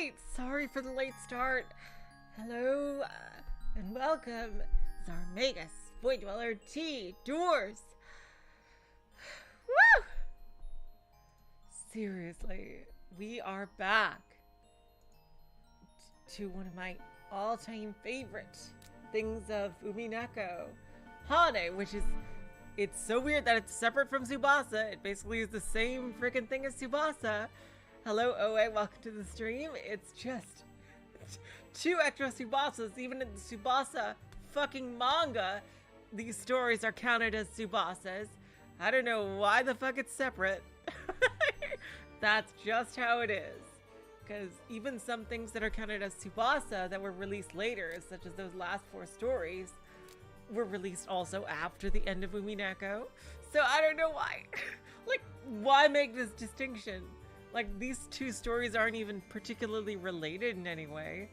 Alright, sorry for the late start. Hello, and welcome, Zarmagus, Void Dweller, T, Doors. Woo! Seriously, we are back to one of my all-time favorite things of Umineko, Hane, which is, it's so weird that it's separate from Tsubasa. It basically is the same freaking thing as Tsubasa. Hello, OA, welcome to the stream. It's just two extra Tsubasas. Even in the Tsubasa fucking manga, these stories are counted as Tsubasas. I don't know why the fuck it's separate. That's just how it is. Because even some things that are counted as Tsubasa that were released later, such as those last 4 stories, were released also after the end of Umineko. So I don't know why. Like, why make this distinction? Like, these 2 stories aren't even particularly related in any way.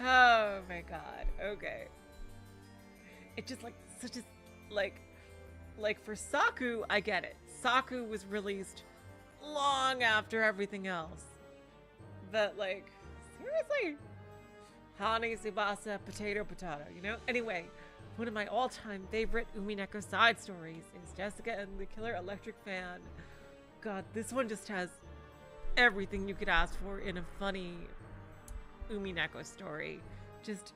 Oh my god. Okay. It just like such a like for Saku, I get it. Saku was released long after everything else. But like, seriously? Hane, Tsubasa, potato, you know? Anyway, one of my all-time favorite Umineko side stories is Jessica and the Killer Electric Fan. God, this one just has everything you could ask for in a funny Umineko story. Just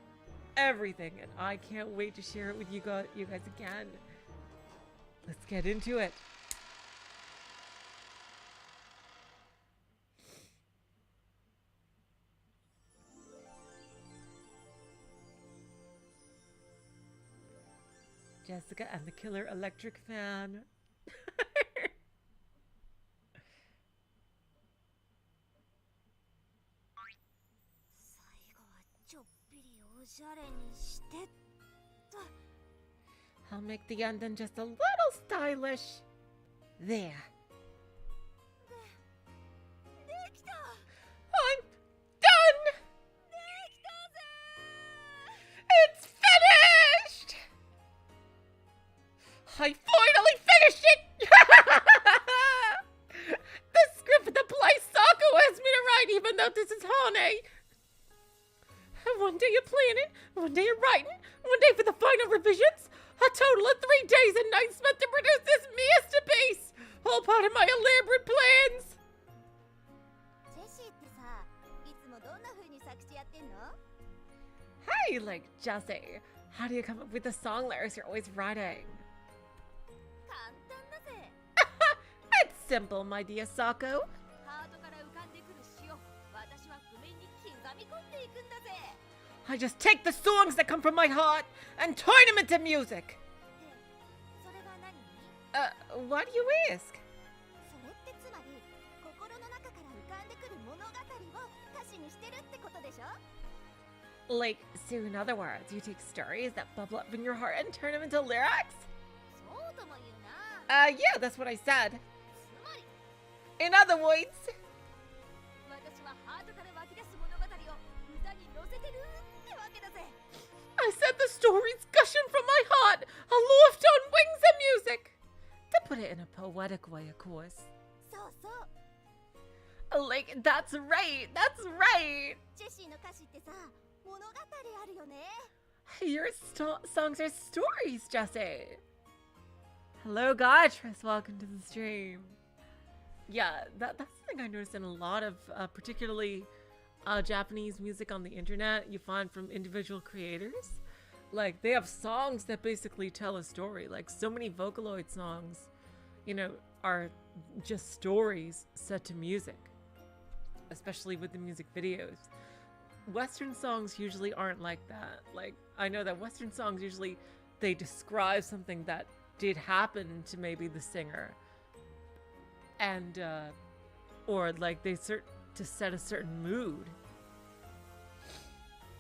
everything, and I can't wait to share it with you guys again. Let's get into it. Jessica and the Killer Electric Fan. I'll make the ending just a little stylish. There. I'm done! It's finished! I finally finished it! The script of the play Saku asked me to write, even though this is Hane. One day you're planning, one day you're writing, one day for the final revisions. A total of 3 days and nights spent to produce this masterpiece. All part of my elaborate plans. Hey, like Jesse, how do you come up with the song lyrics you're always writing? It's simple, my dear Saku. I just take the songs that come from my heart and turn them into music. Why do you ask? Like, so in other words, you take stories that bubble up in your heart and turn them into lyrics? Yeah, that's what I said. In other words... I said the story's gushing from my heart, aloft on wings of music. To put it in a poetic way, of course. Like, that's right, that's right. Your songs are stories, Jesse. Hello, Gaiatress, welcome to the stream. Yeah, that's something I noticed in a lot of, particularly Japanese music on the internet you find from individual creators. Like, they have songs that basically tell a story. Like, so many Vocaloid songs, you know, are just stories set to music, especially with the music videos. Western songs usually aren't like that. Like, I know that Western songs usually, they describe something that did happen to maybe the singer, and or like they to set a certain mood.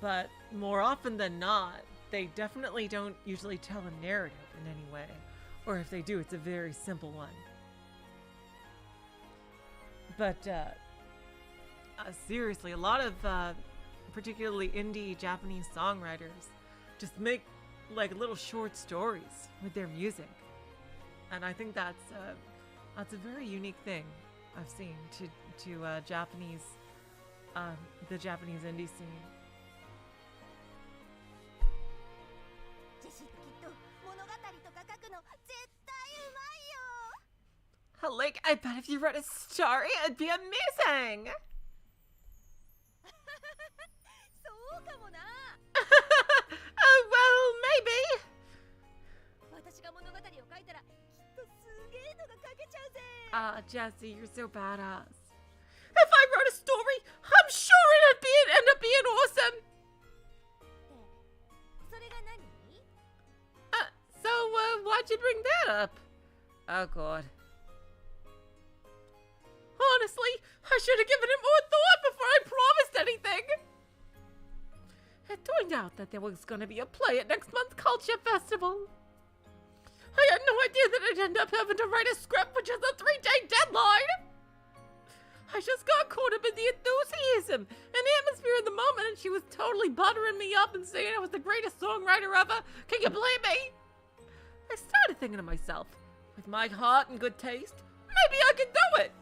But more often than not, they definitely don't usually tell a narrative in any way. Or if they do, it's a very simple one. But seriously, a lot of particularly indie Japanese songwriters just make like little short stories with their music. And I think that's a very unique thing I've seen, to Japanese, the Japanese indie scene. Like, I bet if you wrote a story, it'd be amazing! Oh, well, maybe! Jesse, you're so badass. If I wrote a story, I'm sure it'd end up being awesome! So, why'd you bring that up? Oh, God. Honestly, I should have given it more thought before I promised anything. It turned out that there was going to be a play at next month's Culture Festival. I had no idea that I'd end up having to write a script, which is a 3-day deadline. I just got caught up in the enthusiasm and atmosphere of the moment, and she was totally buttering me up and saying I was the greatest songwriter ever. Can you blame me? I started thinking to myself, with my heart and good taste, maybe I could do it.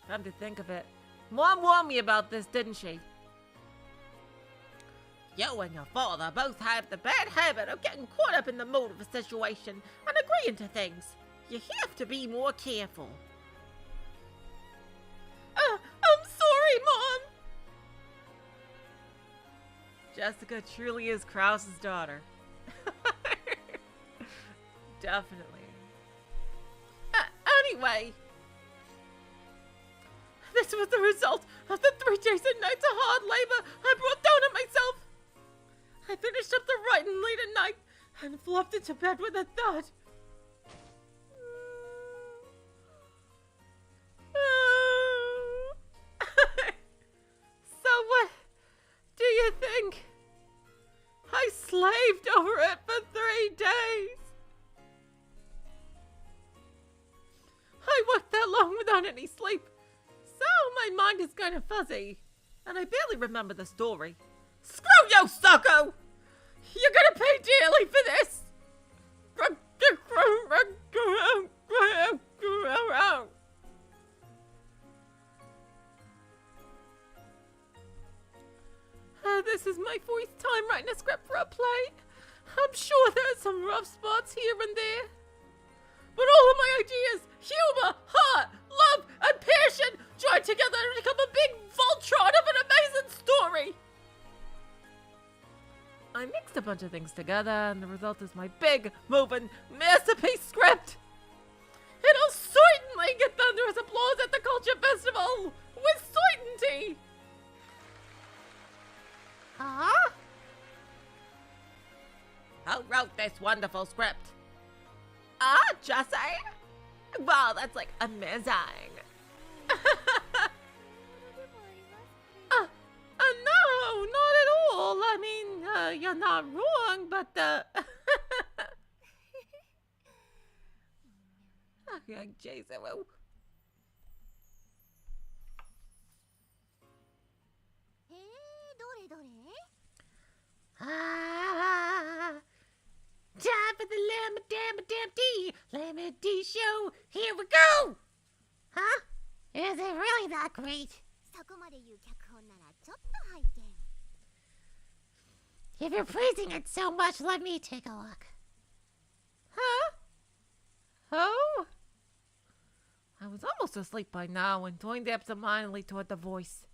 Come to think of it, Mom warned me about this, didn't she? You and your father both have the bad habit of getting caught up in the mood of a situation and agreeing to things. You have to be more careful. I'm sorry, Mom! Jessica truly is Krause's daughter. Definitely. Anyway. This was the result of the 3 days and nights of hard labor I brought down on myself. I finished up the writing late at night and flopped into bed with a thud. So what do you think? I slaved over it for 3 days. I worked that long without any sleep. So my mind is kind of fuzzy, and I barely remember the story. Screw you, sucko! You're gonna pay dearly for this! This is my 4th time writing a script for a play. I'm sure there are some rough spots here and there. But all of my ideas, humor, heart, love, and passion join together to become a big Voltron of an amazing story. I mixed a bunch of things together, and the result is my big, moving, masterpiece script. It'll certainly get thunderous applause at the Culture Festival, with certainty. Huh? Who wrote this wonderful script? Jesse? Wow, that's like amazing. No, not at all. I mean, you're not wrong, but okay, Jason. Time for the Lamb D show. Here we go. Huh? Is it really that great? If you're praising it so much, let me take a look. Huh? Oh? I was almost asleep by now and turned absentmindedly toward the voice.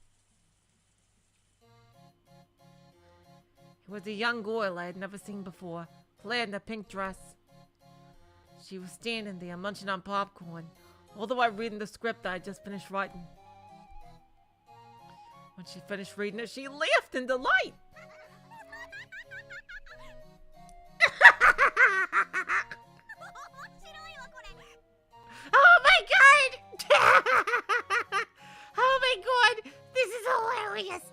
It was a young girl I had never seen before, clad in a pink dress. She was standing there munching on popcorn, all the while reading the script that I just finished writing. When she finished reading it, she laughed in delight. Oh my god! Oh my god! This is hilarious!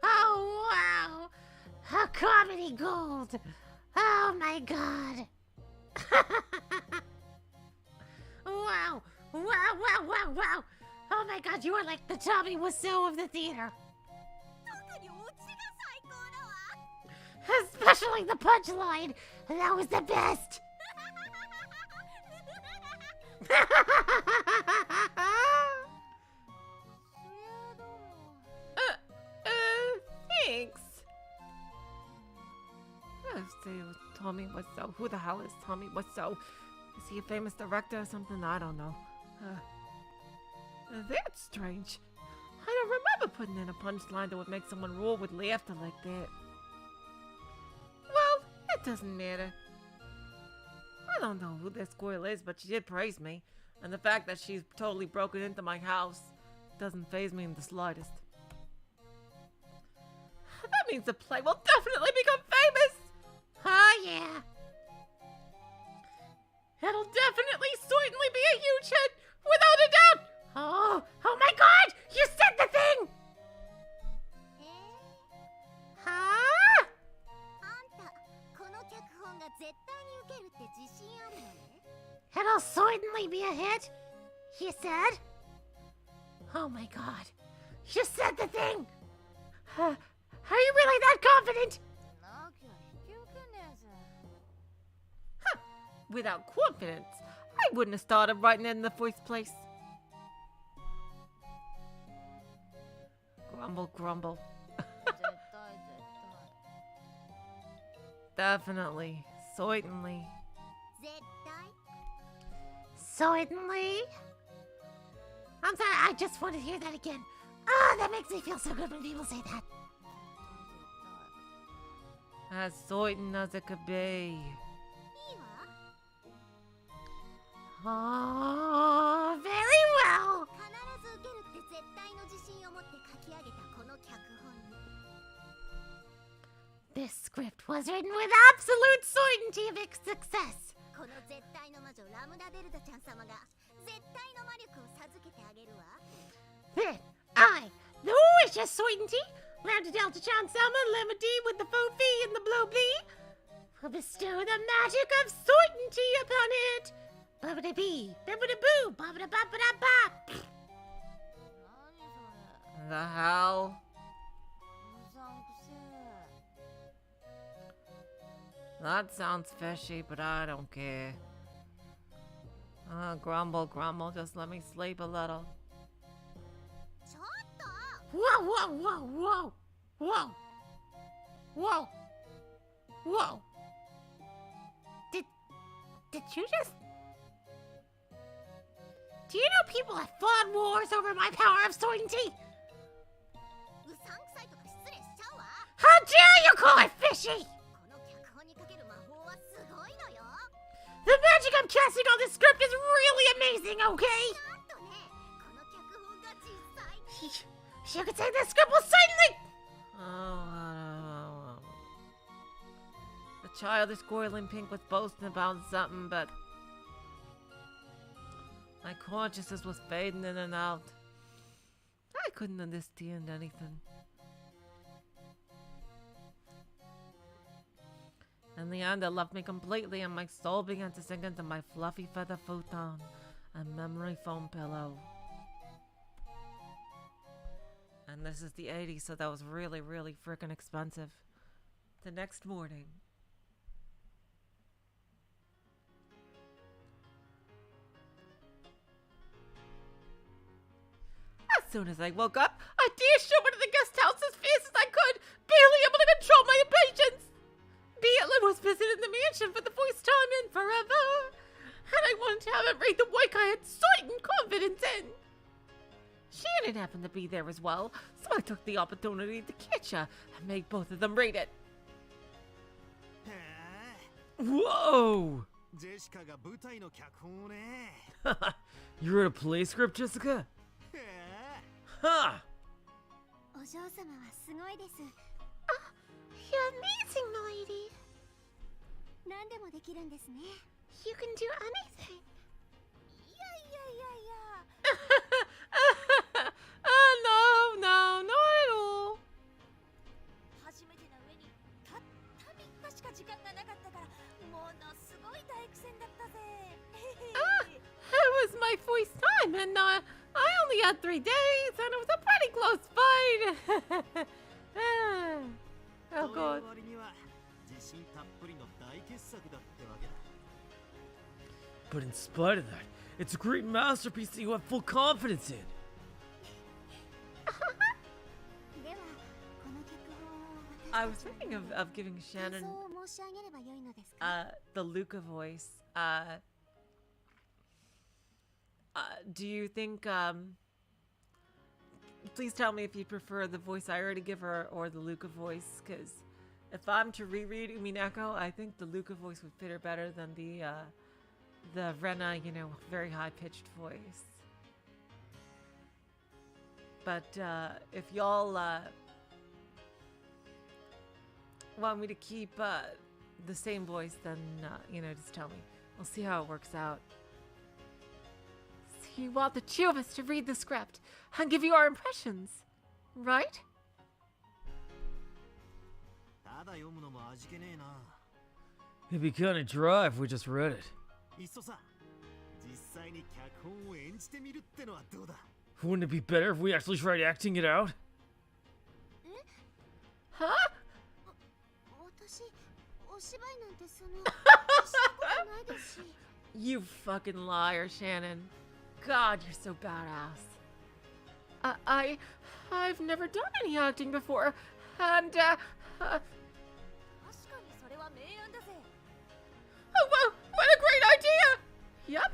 Oh wow! A comedy gold! Oh my god! Wow! Wow! Oh my god, you are like the Tommy Wiseau of the theater! Especially the punchline! That was the best! see, Tommy Wiseau. Who the hell is Tommy Wiseau? Is he a famous director or something? I don't know. That's strange. I don't remember putting in a punchline that would make someone roar with laughter like that. Well, it doesn't matter. I don't know who this girl is, but she did praise me. And the fact that she's totally broken into my house doesn't faze me in the slightest. That means the play will definitely become famous! Oh yeah! It'll definitely, certainly be a huge hit, without a doubt! Oh my god! You said the thing! Huh? It'll certainly be a hit, you said? Oh my god. You said the thing! Are you really that confident? Huh. Without confidence, I wouldn't have started writing it in the first place. Grumble, grumble. Definitely. Certainly. Certainly? I'm sorry, I just want to hear that again. Ah, that makes me feel so good when people say that. As certain as it could be. Oh, very well. This script was written with absolute certainty of its success. Then, I, the wishes certainty, Lambda Delta Chan Selma, Lemony with the faux fee and the blow blee, will bestow the magic of certainty upon it. Ba-ba-da-bee, ba-ba-da-boo, ba-ba-da-ba-ba-da-ba. The hell? That sounds fishy, but I don't care. Grumble, grumble, just let me sleep a little. Whoa, whoa, whoa, whoa, whoa, whoa, whoa. Did you just... Do you know people have fought wars over my power of certainty? How dare you call it fishy? The magic I'm casting on this script is really amazing, okay? You could say this script will certainly... The childish girl in pink was boasting about something, but... my consciousness was fading in and out. I couldn't understand anything. In the end, it left me completely, and my soul began to sink into my fluffy feather futon and memory foam pillow. And this is the 80s, so that was really, really freaking expensive. The next morning. As soon as I woke up, I dashed over to the guest house as fast as I could, barely able to control my impatience. Beatlin was visiting the mansion for the first time in forever, and I wanted to have him read the work I had certain confidence in. Shannon happened to be there as well, so I took the opportunity to catch her and make both of them read it. Whoa! You wrote a play script, Jessica? Huh! You're amazing, milady. You can do anything. No, not at all. It was my first time, and I only had 3 days, and it was a pretty close fight. Oh god. But in spite of that, it's a great masterpiece that you have full confidence in. I was thinking of giving Shannon The Luca voice. Do you think, please tell me if you prefer the voice I already give her or the Luca voice, because if I'm to reread Umineko, I think the Luca voice would fit her better than the Rena, you know, very high-pitched voice. But, if y'all, want me to keep, the same voice, then, you know, just tell me. We'll see how it works out. So you want the two of us to read the script and give you our impressions, right? It'd be kind of dry if we just read it. Wouldn't it be better if we actually tried acting it out? Huh? You fucking liar, Shannon. God, you're so badass. I've never done any acting before, and, oh, wow, what a great idea! Yep,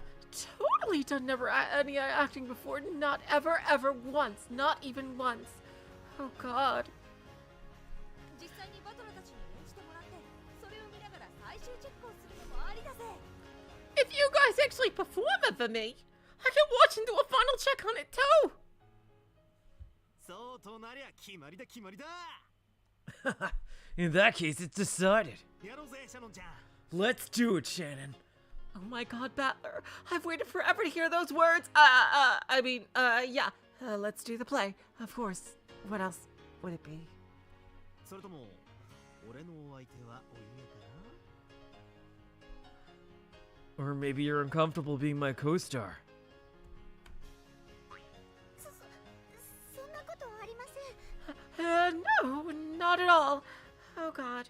totally done any acting before. Not ever, once. Not even once. Oh, God. If you guys actually perform it for me, I can watch and do a final check on it too. In that case, it's decided. Let's do it, Shannon. Oh my God, Battler. I've waited forever to hear those words. Yeah. Let's do the play. Of course. What else would it be? Or maybe you're uncomfortable being my co-star. No, not at all. Oh, God.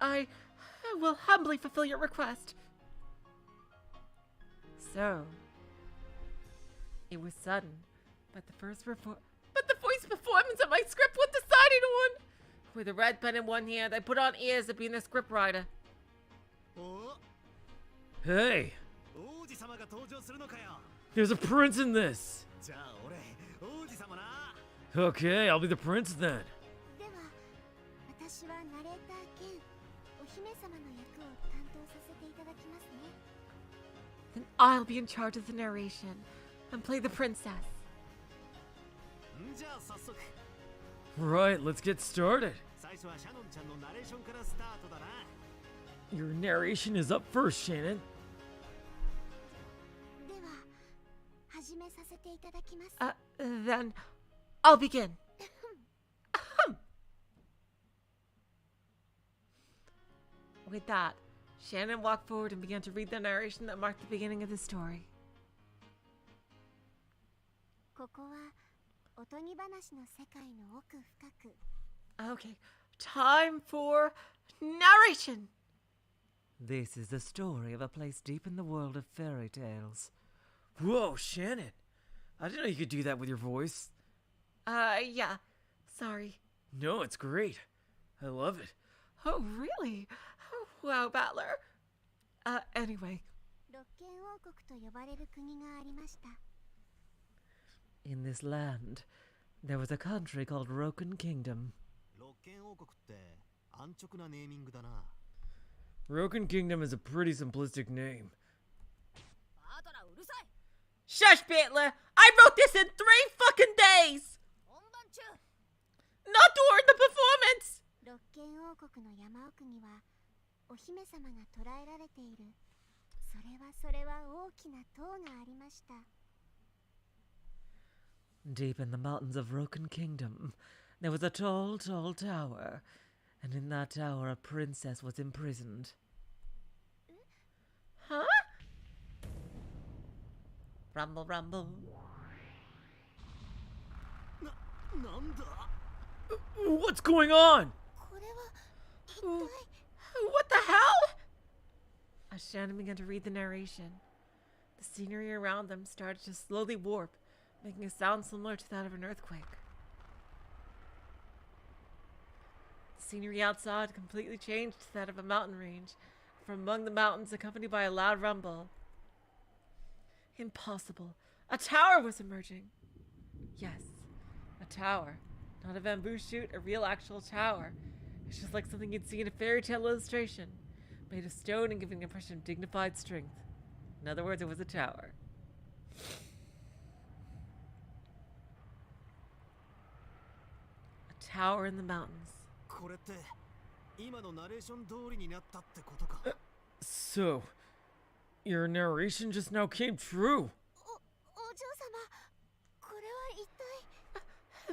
I will humbly fulfill your request. So, it was sudden, but the voice performance of my script was decided on. With a red pen in one hand, I put on airs of being a scriptwriter. Hey! There's a prince in this! Okay, I'll be the prince then. Then I'll be in charge of the narration and play the princess. Right, let's get started. Your narration is up first, Shannon. Then I'll begin. With that, Shannon walked forward and began to read the narration that marked the beginning of the story. Okay, time for narration. This is the story of a place deep in the world of fairy tales. Whoa, Shannon. I didn't know you could do that with your voice. Yeah. Sorry. No, it's great. I love it. Oh, really? Oh, wow, Battler. Anyway. In this land, there was a country called Roken Kingdom. Roken Kingdom is a pretty simplistic name. Shush, Battler! I wrote this in 3 fucking days! Not during the performance! Deep in the mountains of Roken Kingdom, there was a tall, tall tower, and in that tower a princess was imprisoned. Huh? Rumble, rumble. What's going on? What the hell? As Shannon began to read the narration, the scenery around them started to slowly warp, making a sound similar to that of an earthquake. scenery outside completely changed to that of a mountain range, from among the mountains accompanied by a loud rumble. Impossible. A tower was emerging. Yes, a tower. Not a bamboo shoot, a real actual tower. It's just like something you'd see in a fairy tale illustration, made of stone and giving an impression of dignified strength. In other words, it was a tower. A tower in the mountains. So, your narration just now came true.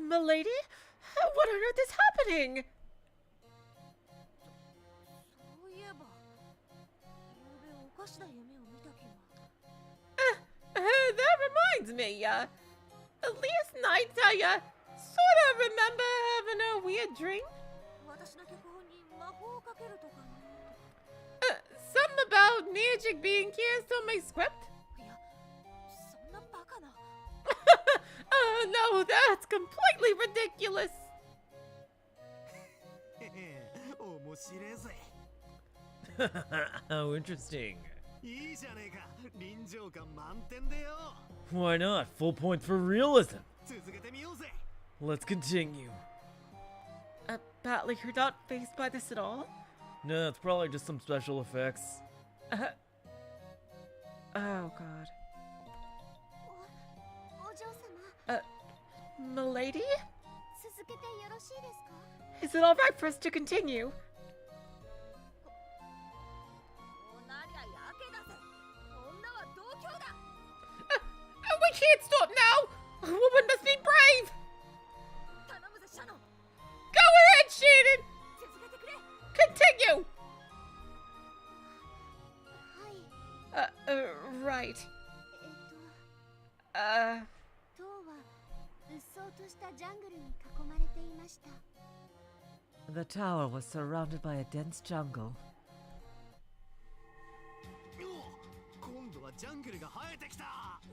Milady? What on earth is happening? That reminds me, last night I sort of remember having a weird dream. Something about magic being cast on my script. No, that's completely ridiculous. How interesting. Why not? Full point for realism. Let's continue. Batley, you're not faced by this at all? No, it's probably just some special effects. Oh, God. Milady? Is it alright for us to continue? We can't stop now! A woman must be brave! Go ahead, Shannon! Continue! Right. The tower was surrounded by a dense jungle.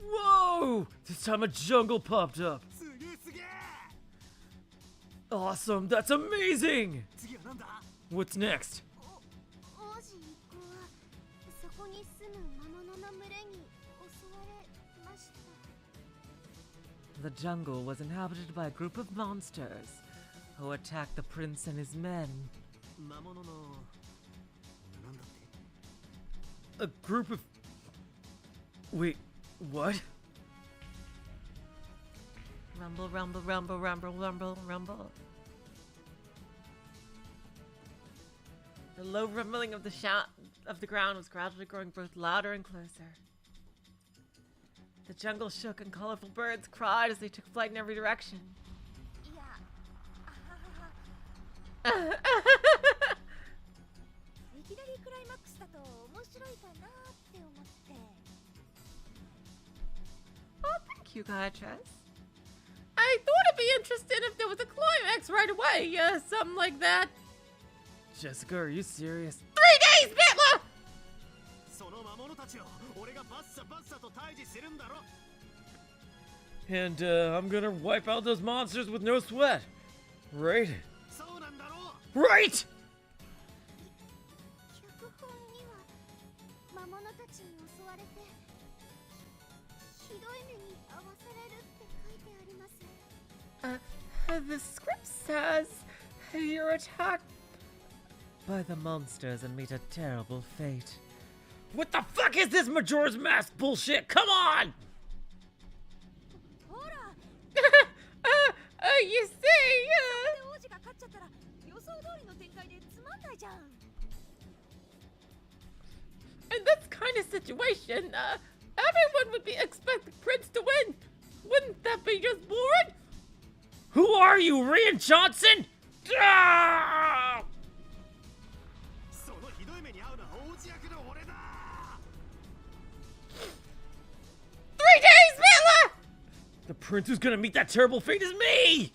Whoa! This time a jungle popped up. Awesome! That's amazing! What's next? The jungle was inhabited by a group of monsters who attacked the prince and his men. A group of... Wait, what? Rumble, rumble, rumble, rumble, rumble, rumble. The low rumbling of the ground was gradually growing both louder and closer. The jungle shook and colorful birds cried as they took flight in every direction. Oh, thank you, Gaiatress. I thought it'd be interesting if there was a climax right away, something like that. Jessica, are you serious? 3 days, Bitla! And I'm gonna wipe out those monsters with no sweat. Right? Right! The script says you're attacked by the monsters and meet a terrible fate. What the fuck is this Majora's Mask bullshit? Come on! You see, in this kind of situation, everyone would expect the prince to win. Wouldn't that be just boring? Who are you, Rian Johnson? Ah! 3 days, Mila! The prince who's gonna meet that terrible fate is me!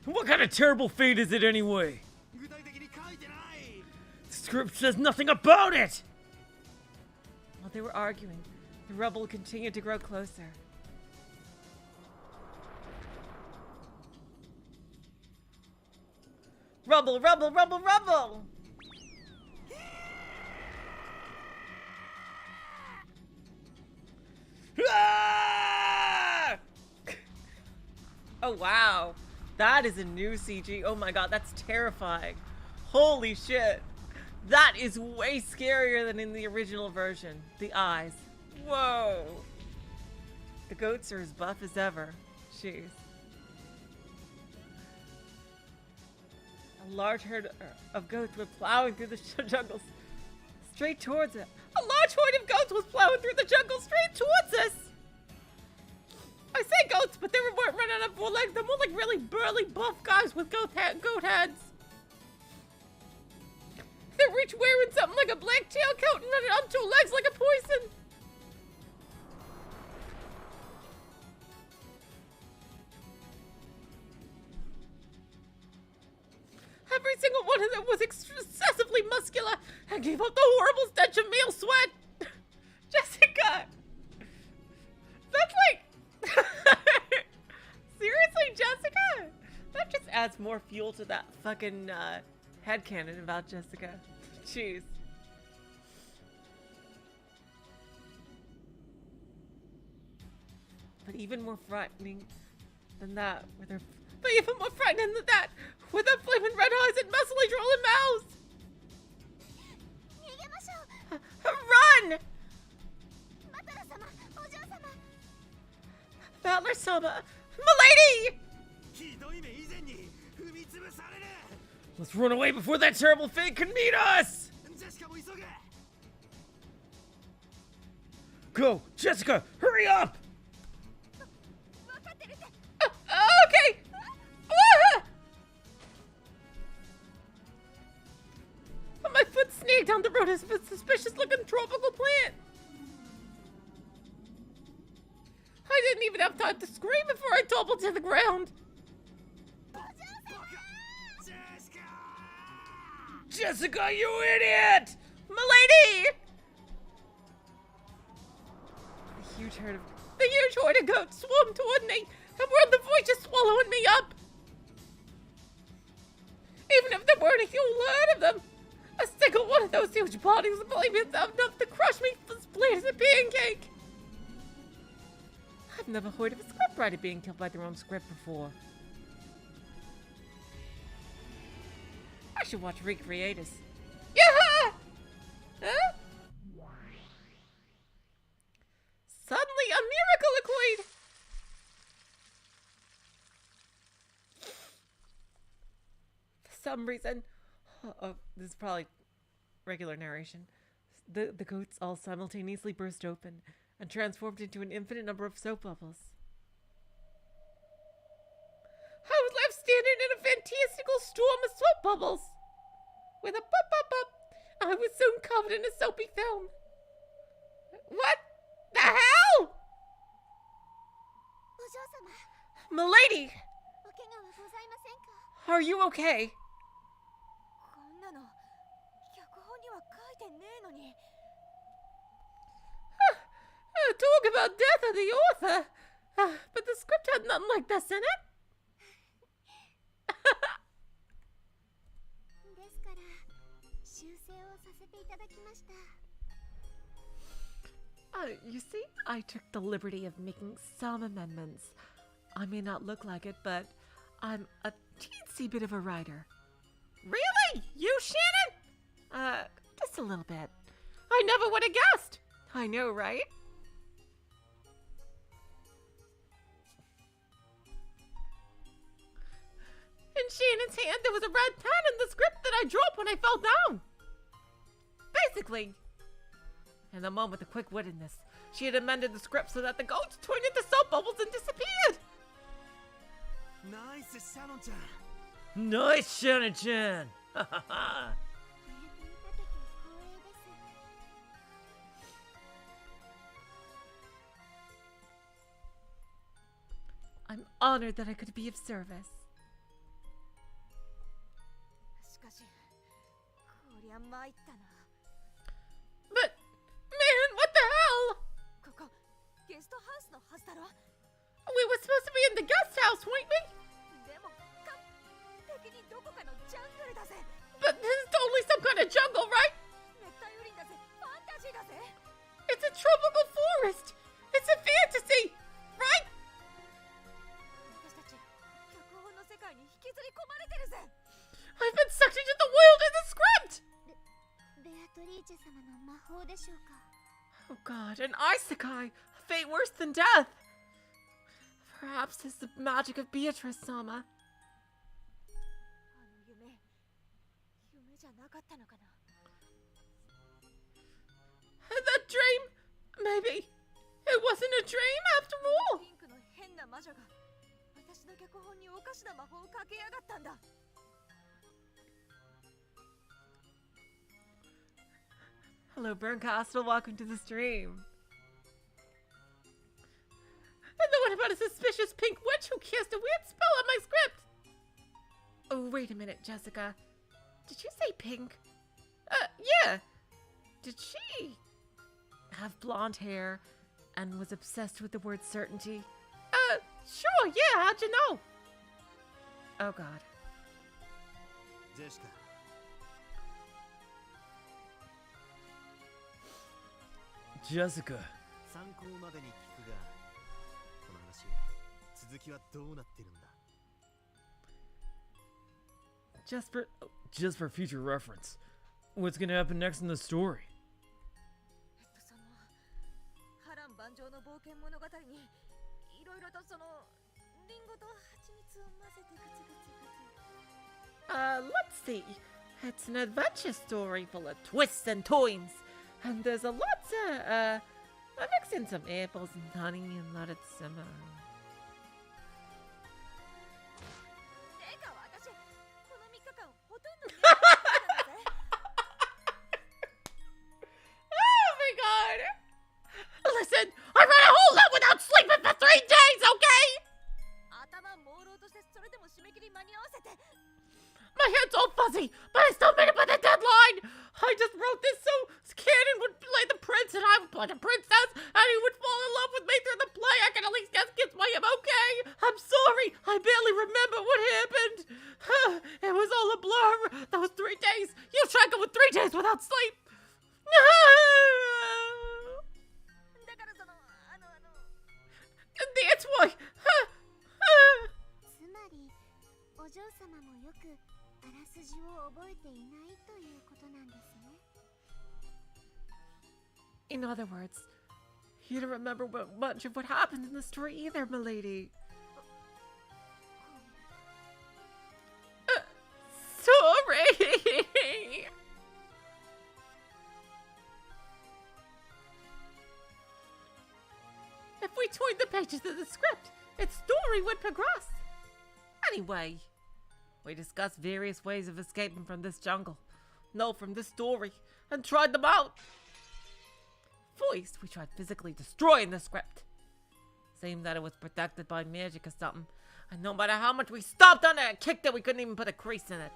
What kind of terrible fate is it anyway? The script says nothing about it! While they were arguing, the rubble continued to grow closer. Rumble, rumble, rumble, rumble! Ah! Oh, wow. That is a new CG. Oh my god, that's terrifying. Holy shit. That is way scarier than in the original version. The eyes. Whoa. The goats are as buff as ever. Jeez. A large herd of goats were plowing through the jungles straight towards it. A large horde of goats was plowing through the jungle straight towards us. I say goats, but they weren't running up 4 legs. They're more like really burly, buff guys with goat heads. They were each wearing something like a black tailcoat and running on 2 legs like a poison. Every single one of them was excessively muscular and gave up the horrible stench of male sweat. Jessica! That's like... Seriously, Jessica? That just adds more fuel to that fucking headcanon about Jessica. Jeez. But even more frightening than that, were their... But even more frightening than that, with their flaming red eyes and muscly drooling mouths! Run! Battler-sama! Milady! Let's run away before that terrible fate can meet us! Go! Jessica, hurry up! Okay! My foot snagged down the road as a suspicious-looking tropical plant. I didn't even have time to scream before I toppled to the ground. Jessica, you idiot! Milady! The huge horde of goats swarmed toward me, and were on the verge of swallowing me up. Even if there weren't a whole lot of them, a single one of those huge bodies would believe itself enough to crush me as flat as a pancake. I've never heard of a scriptwriter being killed by their own script before. I should watch Recreators. Yeah! Huh? Suddenly, a miracle occurred! For some reason... Oh, this is probably regular narration. The goats all simultaneously burst open and transformed into an infinite number of soap bubbles. I was left standing in a fantastical storm of soap bubbles. With a pop, I was soon covered in a soapy film. What the hell? Milady! Are you okay? Talk about death of the author. But the script had nothing like this in it. You see, I took the liberty of making some amendments. I may not look like it, but I'm a teensy bit of a writer. Really? You, Shannon? Just a little bit. I never would have guessed. I know, right? In Shannon's hand, there was a red pen in the script that I dropped when I fell down. Basically, in the moment of quick-wittedness, she had amended the script so that the goats turned into soap bubbles and disappeared. Nice, Shannon-chan. Nice, Shannon-chan. I'm honored that I could be of service. But, man, what the hell? We were supposed to be in the guest house, weren't we? But this is totally some kind of jungle, right? It's a tropical forest. It's a fantasy, right? I've been sucked into the world in the script! Oh god, an isekai! A fate worse than death! Perhaps it's the magic of Beatrice-sama. That dream? Maybe. It wasn't a dream after all! Hello, Burncastle. Welcome to the stream. And the one about a suspicious pink witch who cast a weird spell on my script. Oh, wait a minute, Jessica. Did you say pink? Yeah. Did she have blonde hair and was obsessed with the word certainty? Sure, yeah. How'd you know? Oh, God. Jessica. Jessica. Just for future reference, what's gonna happen next in the story? Let's see. It's an adventure story full of twists and turns. And there's a lot to, I mix in some apples and honey and let it simmer. Oh my god! Listen, I read a whole lot without sleeping for 3 days, okay? My head's all fuzzy, but I still made it by the deadline! I just wrote this so Cannon would play the prince and I would play the princess and he would fall in love with me through the play. I can at least kiss by him, okay? I'm sorry, I barely remember what happened. It was all a blur. That was 3 days. You tried to go with 3 days without sleep. That's why. In other words, you don't remember much of what happened in the story either, milady. Sorry! If we joined the pages of the script, its story would progress. Anyway, we discussed various ways of escaping from this story, and tried them out. First, we tried physically destroying the script. Seemed that it was protected by magic or something, and no matter how much we stomped on it and kicked it, we couldn't even put a crease in it.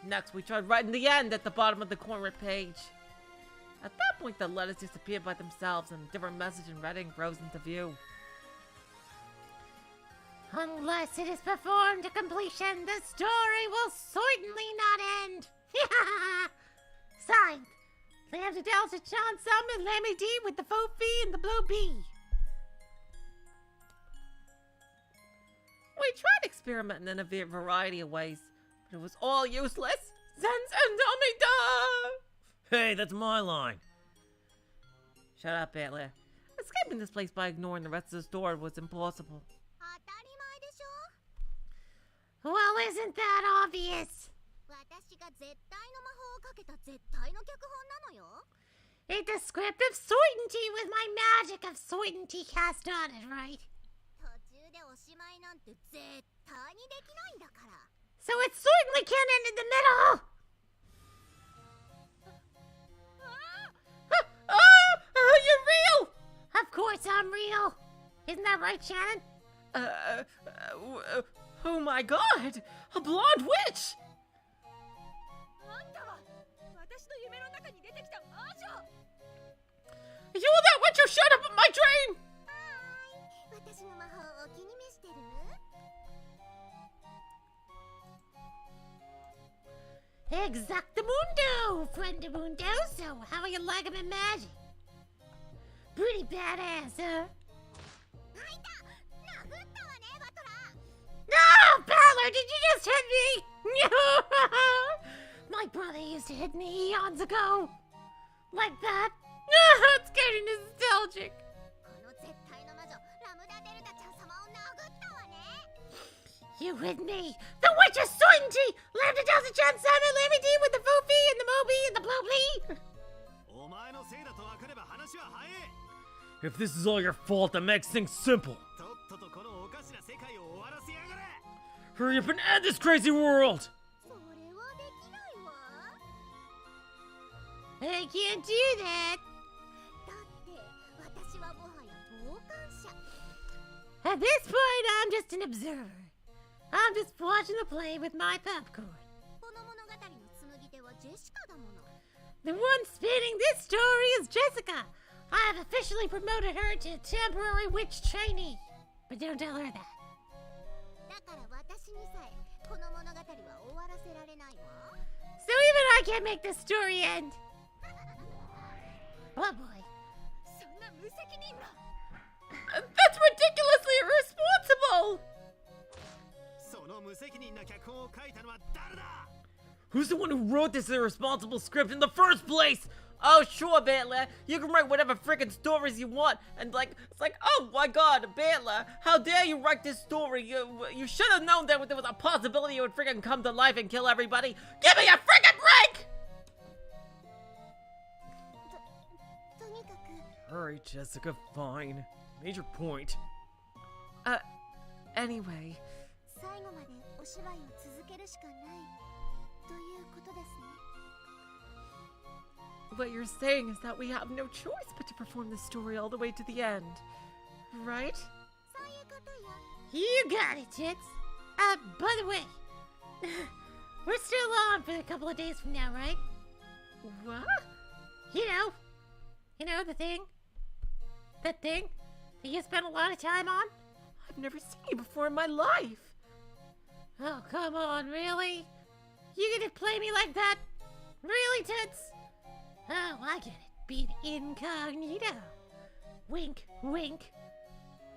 Next, we tried writing the end at the bottom of the corner page. At that point, the letters disappeared by themselves, and a different message in writing rose into view. Unless it is performed to completion, the story will certainly not end. Signed, Lamb to Delta John Sum and Lammy D with the faux fee and the blow B. We tried experimenting in a variety of ways, but it was all useless. Sense and dummy. Hey, that's my line. Shut up, Antler. Escaping this place by ignoring the rest of the story was impossible. Well, isn't that obvious? A descriptive certainty with my magic of certainty cast on it, right? So it certainly can't end in the middle! You're real! Of course I'm real! Isn't that right, Shannon? Oh my god! A blonde witch! You're that witch who showed up in my dream! Exactamundo, friendamundo. So, how are you liking my magic? Pretty badass, huh? No, Battler, did you just hit me? My brother used to hit me eons ago. Like that. It's getting nostalgic. You hit me. The witch of certainty. Lambda Delta Chan Simon Lammy D with the Foofy and the Moby and the Blobly. If this is all your fault, that makes things simple. Hurry up and end this crazy world! I can't do that. At this point, I'm just an observer. I'm just watching the play with my popcorn. The one spinning this story is Jessica. I have officially promoted her to temporary witch trainee. But don't tell her that. So even I can't make this story end. Oh boy. That's ridiculously irresponsible! Who's the one who wrote this irresponsible script in the first place? Oh, sure, Bantler. You can write whatever freaking stories you want. And, it's like, oh my god, Bantler, how dare you write this story? You should have known that there was a possibility it would freaking come to life and kill everybody. Give me a freaking break! Alright, Jessica, fine. Made your point. Anyway. What you're saying is that we have no choice but to perform the story all the way to the end, right? You got it, Tits. By the way, we're still on for a couple of days from now, right? What? You know the thing? That thing that you spent a lot of time on? I've never seen you before in my life. Oh, come on, really? You gonna play me like that? Really, Tits? Oh, I get it. Being incognito. Wink, wink.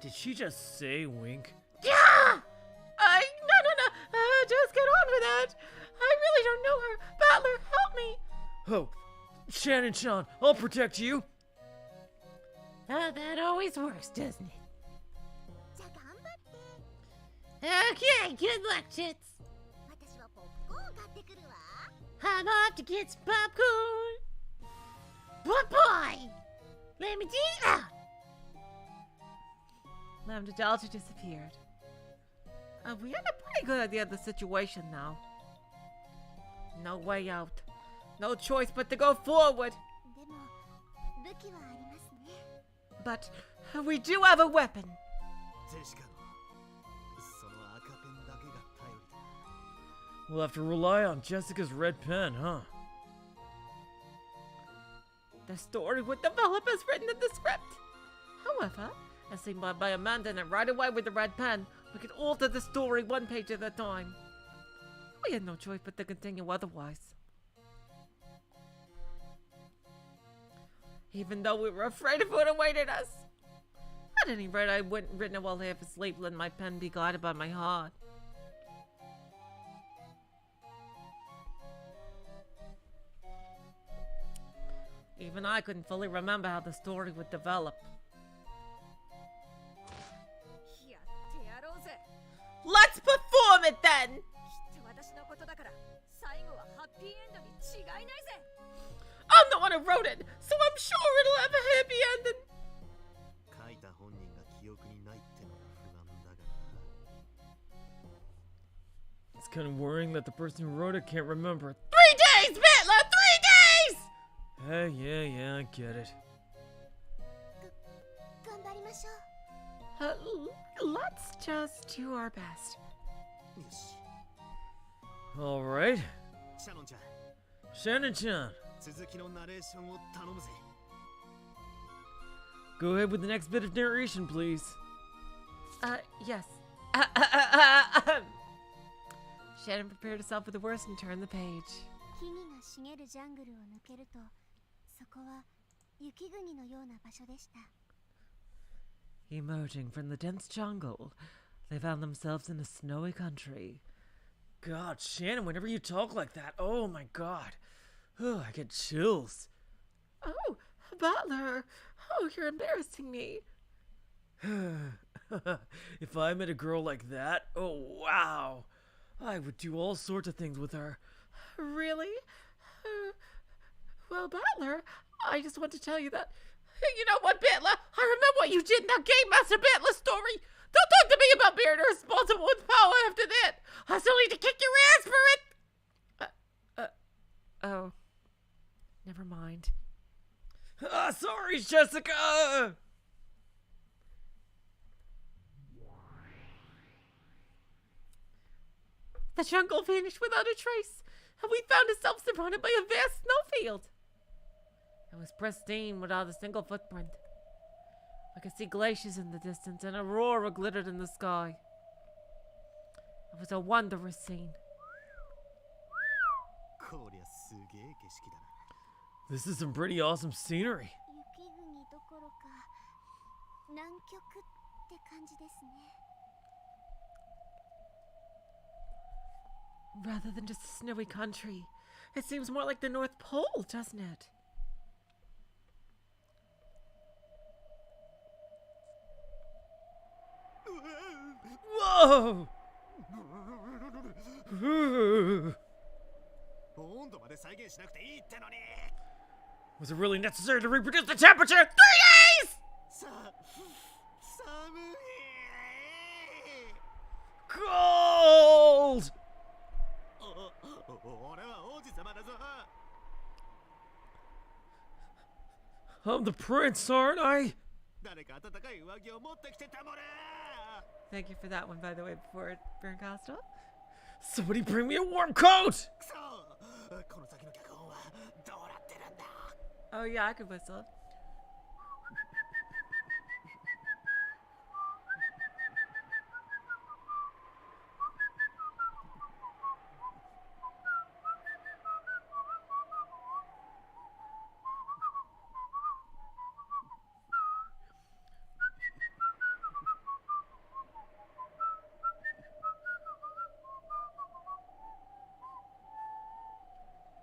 Did she just say wink? Yeah! No. Just get on with it. I really don't know her. Battler, help me. Oh, Shannon-chan, I'll protect you. That always works, doesn't it? Okay, good luck, Tits. I'm off to get some popcorn. What boy? Let me do that. Lambda Delta disappeared. We had a pretty good idea of the situation now. No way out. No choice but to go forward. But we do have a weapon. We'll have to rely on Jessica's red pen, huh? The story would develop as written in the script. However, as seen by Amanda and right away with the red pen, we could alter the story one page at a time. We had no choice but to continue otherwise. Even though we were afraid of what awaited us. At any rate, I wouldn't written while half asleep, letting my pen be guided by my heart. Even I couldn't fully remember how the story would develop. Let's perform it then! I'm the one who wrote it, so I'm sure it'll have a happy ending. It's kind of worrying that the person who wrote it can't remember. 3 days, Battler! 3 days! Yeah, I get it. Let's just do our best. Alright. Shannon-chan. Go ahead with the next bit of narration, please. Yes. Shannon prepared herself for the worst and turned the page. 木々が茂るジャングルを抜けると、そこは雪国のような場所でした。 Emerging from the dense jungle, they found themselves in a snowy country. God, Shannon, whenever you talk like that, oh my god. Oh, I get chills. Oh, Butler. Oh, you're embarrassing me. If I met a girl like that, oh wow. I would do all sorts of things with her. Really? Well, Butler, I just want to tell you that... You know what, Butler? I remember what you did in that Game Master Butler story. Don't talk to me about being irresponsible with power after that. I still need to kick your ass for it. Oh. Never mind. Sorry, Jessica! The jungle vanished without a trace, and we found ourselves surrounded by a vast snowfield. It was pristine without a single footprint. I could see glaciers in the distance, and aurora glittered in the sky. It was a wondrous scene. This is some pretty awesome scenery. 雪国どころか南極って感じですね。 Rather than just a snowy country, it seems more like the North Pole, doesn't it? Whoa! Was it really necessary to reproduce the temperature? 3 days! Cold! I'm the prince, aren't I? Thank you for that one, by the way, before Berncosta. Somebody bring me a warm coat! Oh yeah, I could whistle.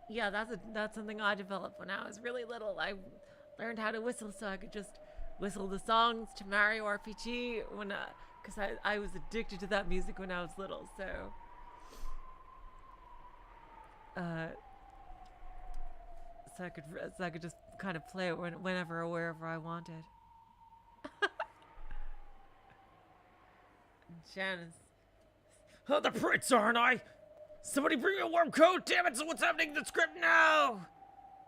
Yeah, that's something I developed when I was really little. I learned how to whistle so I could just whistle the songs to Mario RPG when because I was addicted to that music when I was little. So I could just kind of play it whenever or wherever I wanted. Shannon's. I'm the prince, aren't I? Somebody bring me a warm coat! Damn it, so what's happening to the script now?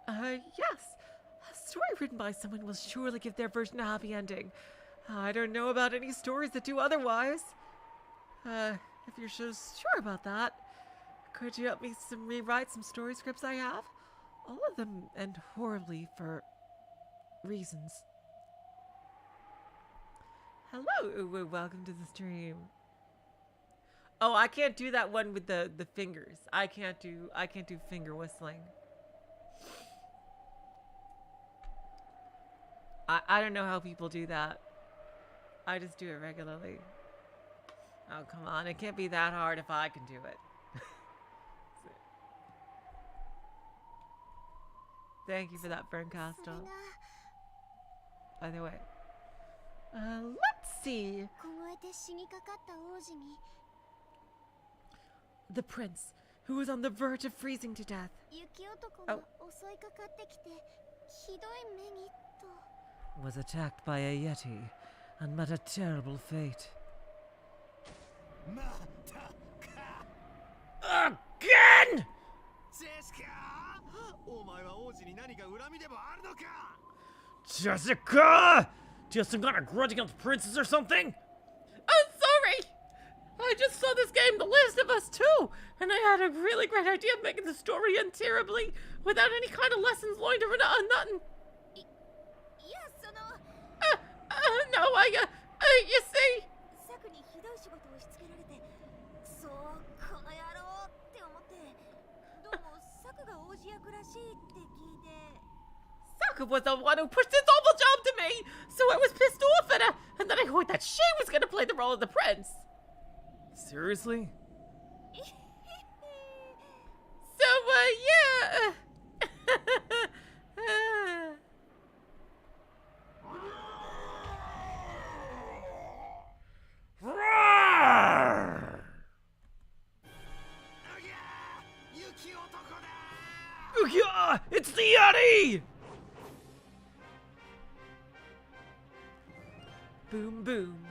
Yes. A story written by someone will surely give their version a happy ending. I don't know about any stories that do otherwise. If you're so sure about that, could you help me rewrite some story scripts I have? All of them end horribly for reasons. Hello, Uwu, welcome to the stream. Oh, I can't do that one with the fingers. I can't do finger whistling. I don't know how people do that. I just do it regularly. Oh, come on. It can't be that hard if I can do it. Thank you for that, Berncosta. By the way. Let's see. The prince, who was on the verge of freezing to death. Oh. Was attacked by a yeti and met a terrible fate. Again! Jessica! Do you have some kind of grudge against princes or something? Oh, sorry! I just saw this game, The Last of Us 2, and I had a really great idea of making the story end terribly without any kind of lessons learned or nothing. No, you see... サクが王子役らしいって聞いて。 Saku was the one who pushed this awful job to me, so I was pissed off at her, and then I heard that she was gonna play the role of the prince. Seriously? So, yeah. Roar! Ukia! It's the Yeti! Boom, boom.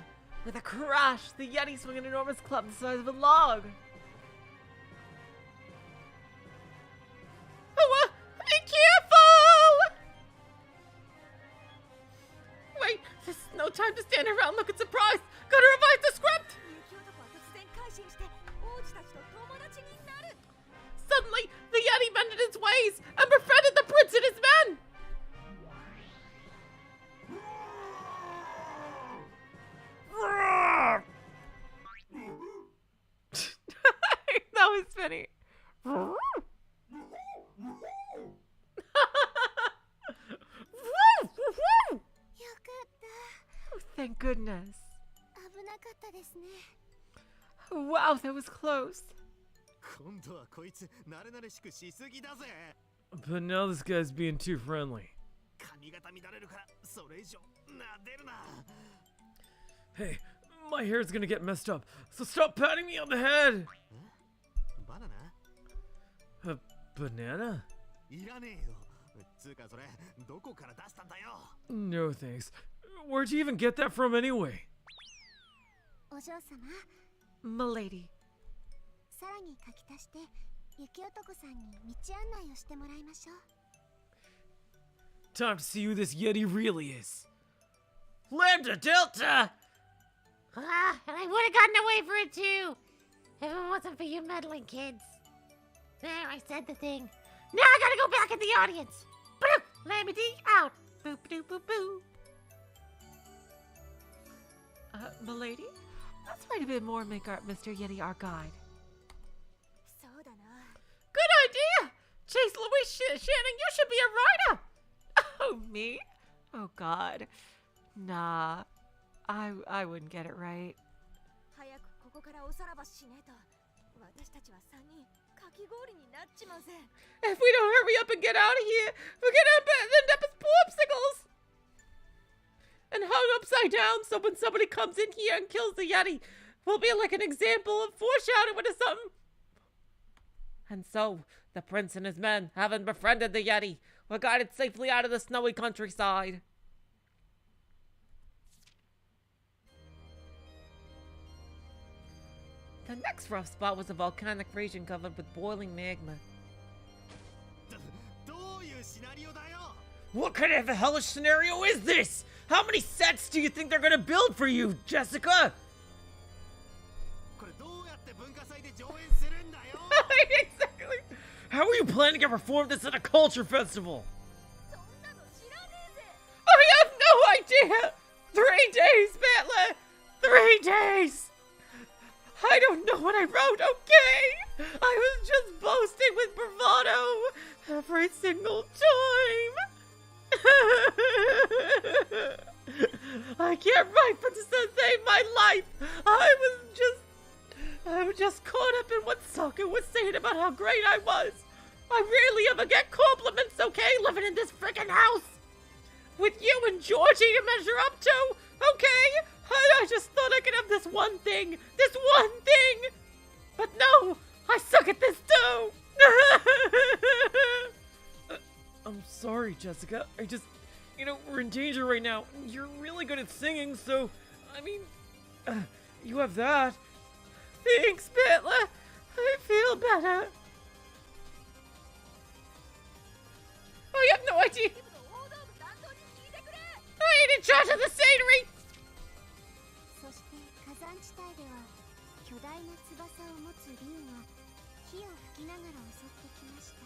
With a crash, the Yeti swung an enormous club the size of a log. Oh, be careful! Wait, this is no time to stand around looking surprised. Gotta revise the script! 雪男は突然改心して王子たちと友達になる。 Suddenly, the Yeti mended its ways and befriended the prince and his men! Roar! That was funny. よかった。 Oh, thank goodness. 危なかったですね。 Wow, that was close. 今度はこいつ慣れ慣れしくしすぎだぜ。 But now this guy's being too friendly. 髪型乱れるからそれ以上なでるな。 Hey, my hair's gonna get messed up, so stop patting me on the head! バナナ A banana? いらねえよ。つうかそれどこから出したんだよ。 No thanks. Where'd you even get that from anyway? お嬢様、 Milady. さらに書き足して雪男さんに道案内をしてもらいましょう。 Time to see who this Yeti really is. Lambda Delta! Ah, and I would have gotten away for it too, if it wasn't for you meddling kids. There, I said the thing. Now I gotta go back in the audience. Boo! Lamity out. Boop doo boop boo. Milady? Let's write a bit more and make our Mr. Yeti our guide. そうだな。 Good idea. Chase Louise Shannon, you should be a writer. Oh, me? Oh, God. Nah. I wouldn't get it right. 早くここからおさらばしねえと。私たちは3人かき氷になっちまうぜ。 If we don't hurry up and get out of here, we're gonna end up as popsicles. And hung upside down, so when somebody comes in here and kills the Yeti, we'll be like an example of foreshadowing to something. And so, the prince and his men, having befriended the Yeti, were guided safely out of the snowy countryside. The next rough spot was a volcanic region covered with boiling magma. どういうシナリオだよ。 What kind of a hellish scenario is this? How many sets do you think they're gonna build for you, Jessica? これどうやって文化祭で上演するんだよ。 Exactly. How are you planning to perform this at a culture festival? そんなの知らねえぜ。 I have no idea. 3 days, Battler. 3 days. I don't know what I wrote, okay? I was just boasting with bravado every single time. I can't write for this to save my life. I was just caught up in what Sokka was saying about how great I was. I rarely ever get compliments, okay, living in this frickin' house. With you and Georgie to measure up to, okay? I just thought I could have this one thing. This one thing. But no, I suck at this too. I'm sorry, Jessica. We're in danger right now. You're really good at singing, so, you have that. Thanks, Battler. I feel better. I have no idea. 大道具担当に聞いてくれ。 I ain't in charge of the scenery. そして火山地帯では巨大な翼を持つ竜が火を吹きながら襲ってきました。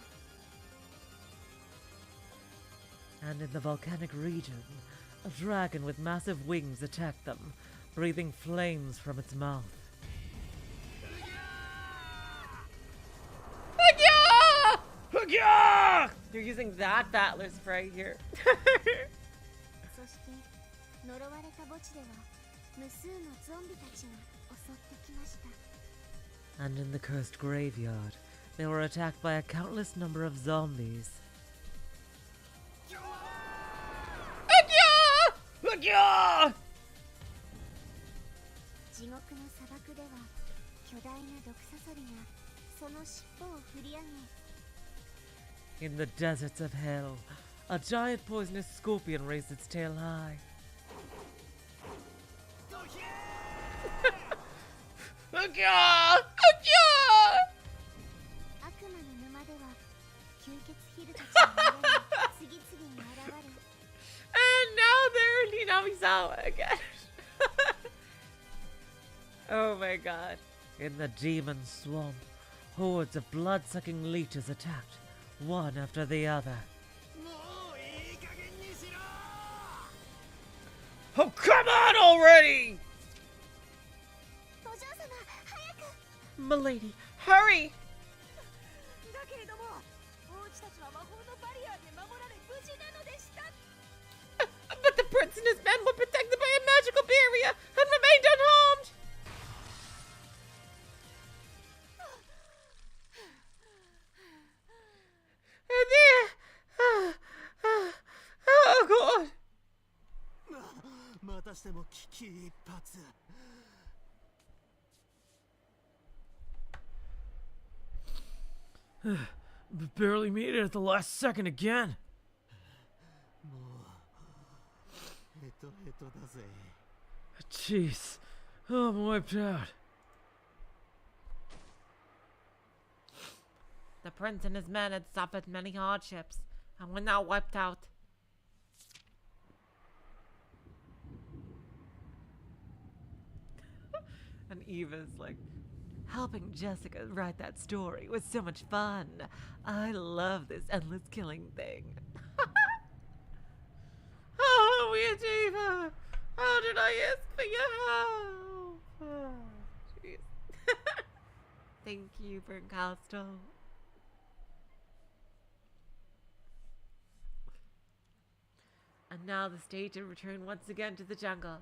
And in the volcanic region, a dragon with massive wings attacked them, breathing flames from its mouth. Yeah! Hugya! You're using that battler spray here. そして呪われた墓地では無数のゾンビたちが襲ってきました。 And in the cursed graveyard, they were attacked by a countless number of zombies. Hugya! 地獄の砂漠では巨大な毒サソリがその尻尾を振り上げ In the deserts of hell, a giant poisonous scorpion raised its tail high. Hugya! 悪魔の沼では吸血ヒルたちの群れが次々に現れ And now they're in Hinamizawa again. Oh my god. In the demon swamp, hordes of blood-sucking leeches attacked, one after the other. もういい加減にしろ Oh, come on already! お嬢様早く Milady, hurry! だけれども王子たちは魔法のバリアで守られ無事なのでした But the prince and his men were protected by a magical barrier and remained unharmed. And there, oh god. またしても危機一髪 Barely made it at the last second again. もうヘトヘトだぜ Jeez. Oh, I'm wiped out. The prince and his men had suffered many hardships and were now wiped out. And Eva's like, helping Jessica write that story was so much fun. I love this endless killing thing. Oh, weird Eva! How did I ask for your help? Oh, jeez. Thank you, Berncasto. And now the stage had returned once again to the jungle.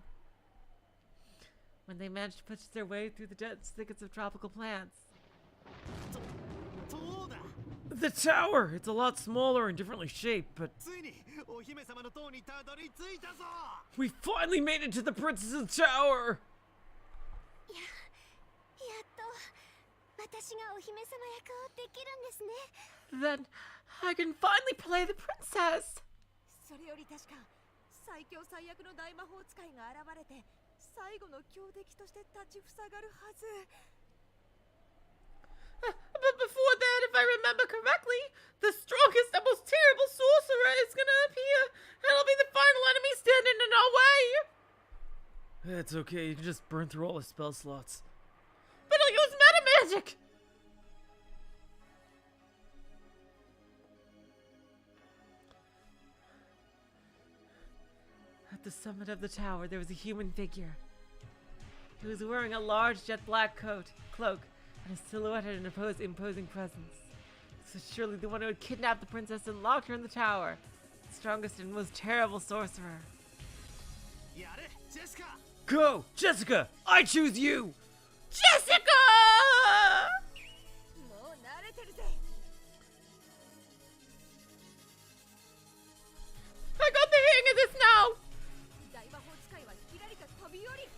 When they managed to push their way through the dense thickets of tropical plants. そうだ The tower! It's a lot smaller and differently shaped, but ついにお姫様の塔にたどり着いたぞ we finally made it to the princess's tower! やっと私がお姫様役をできるんですね Then I can finally play the princess! それより確か最強最悪の大魔法使いが現れて最後の強敵として立ちふさがるはず But before that, if I remember correctly, the strongest and most terrible sorcerer is gonna appear, and it'll be the final enemy standing in our way. It's okay, you can just burn through all the spell slots. But I'll use meta magic. At the summit of the tower, there was a human figure. He was wearing a large jet black cloak, and his silhouette had an imposing presence. This was surely the one who had kidnapped the princess and locked her in the tower. The strongest and most terrible sorcerer. やれジェシカ Go! Jessica! I choose you! Jessica! もう慣れてるぜ I got the hang of this now. 大魔法使いはキラリと飛び降り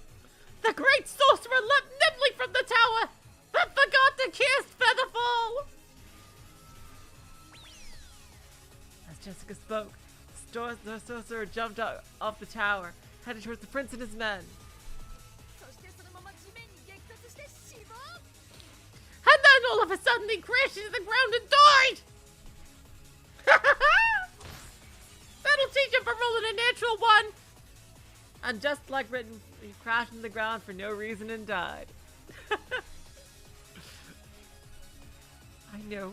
The great sorcerer leapt nimbly from the tower, but forgot to cast Featherfall. As Jessica spoke, the sorcerer jumped off the tower, headed towards the prince and his men. そしてそのまま地面に激突して死亡 And then all of a sudden he crashed into the ground and died! That'll teach him for rolling a natural one! And just like written, he crashed into the ground for no reason and died. I know.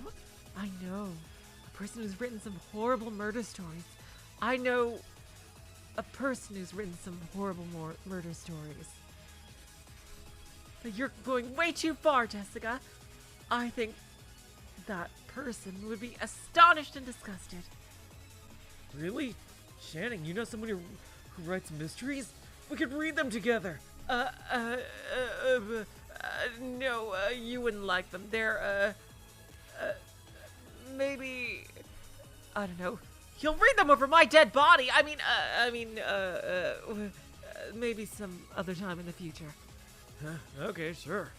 A person who's written some horrible murder stories. I know a person who's written some horrible murder stories. But you're going way too far, Jessica. I think that person would be astonished and disgusted. Really? Shannon, you know someone who writes mysteries? We could read them together. No, you wouldn't like them. They're, maybe, I don't know. You'll read them over my dead body. Maybe some other time in the future. Okay, sure.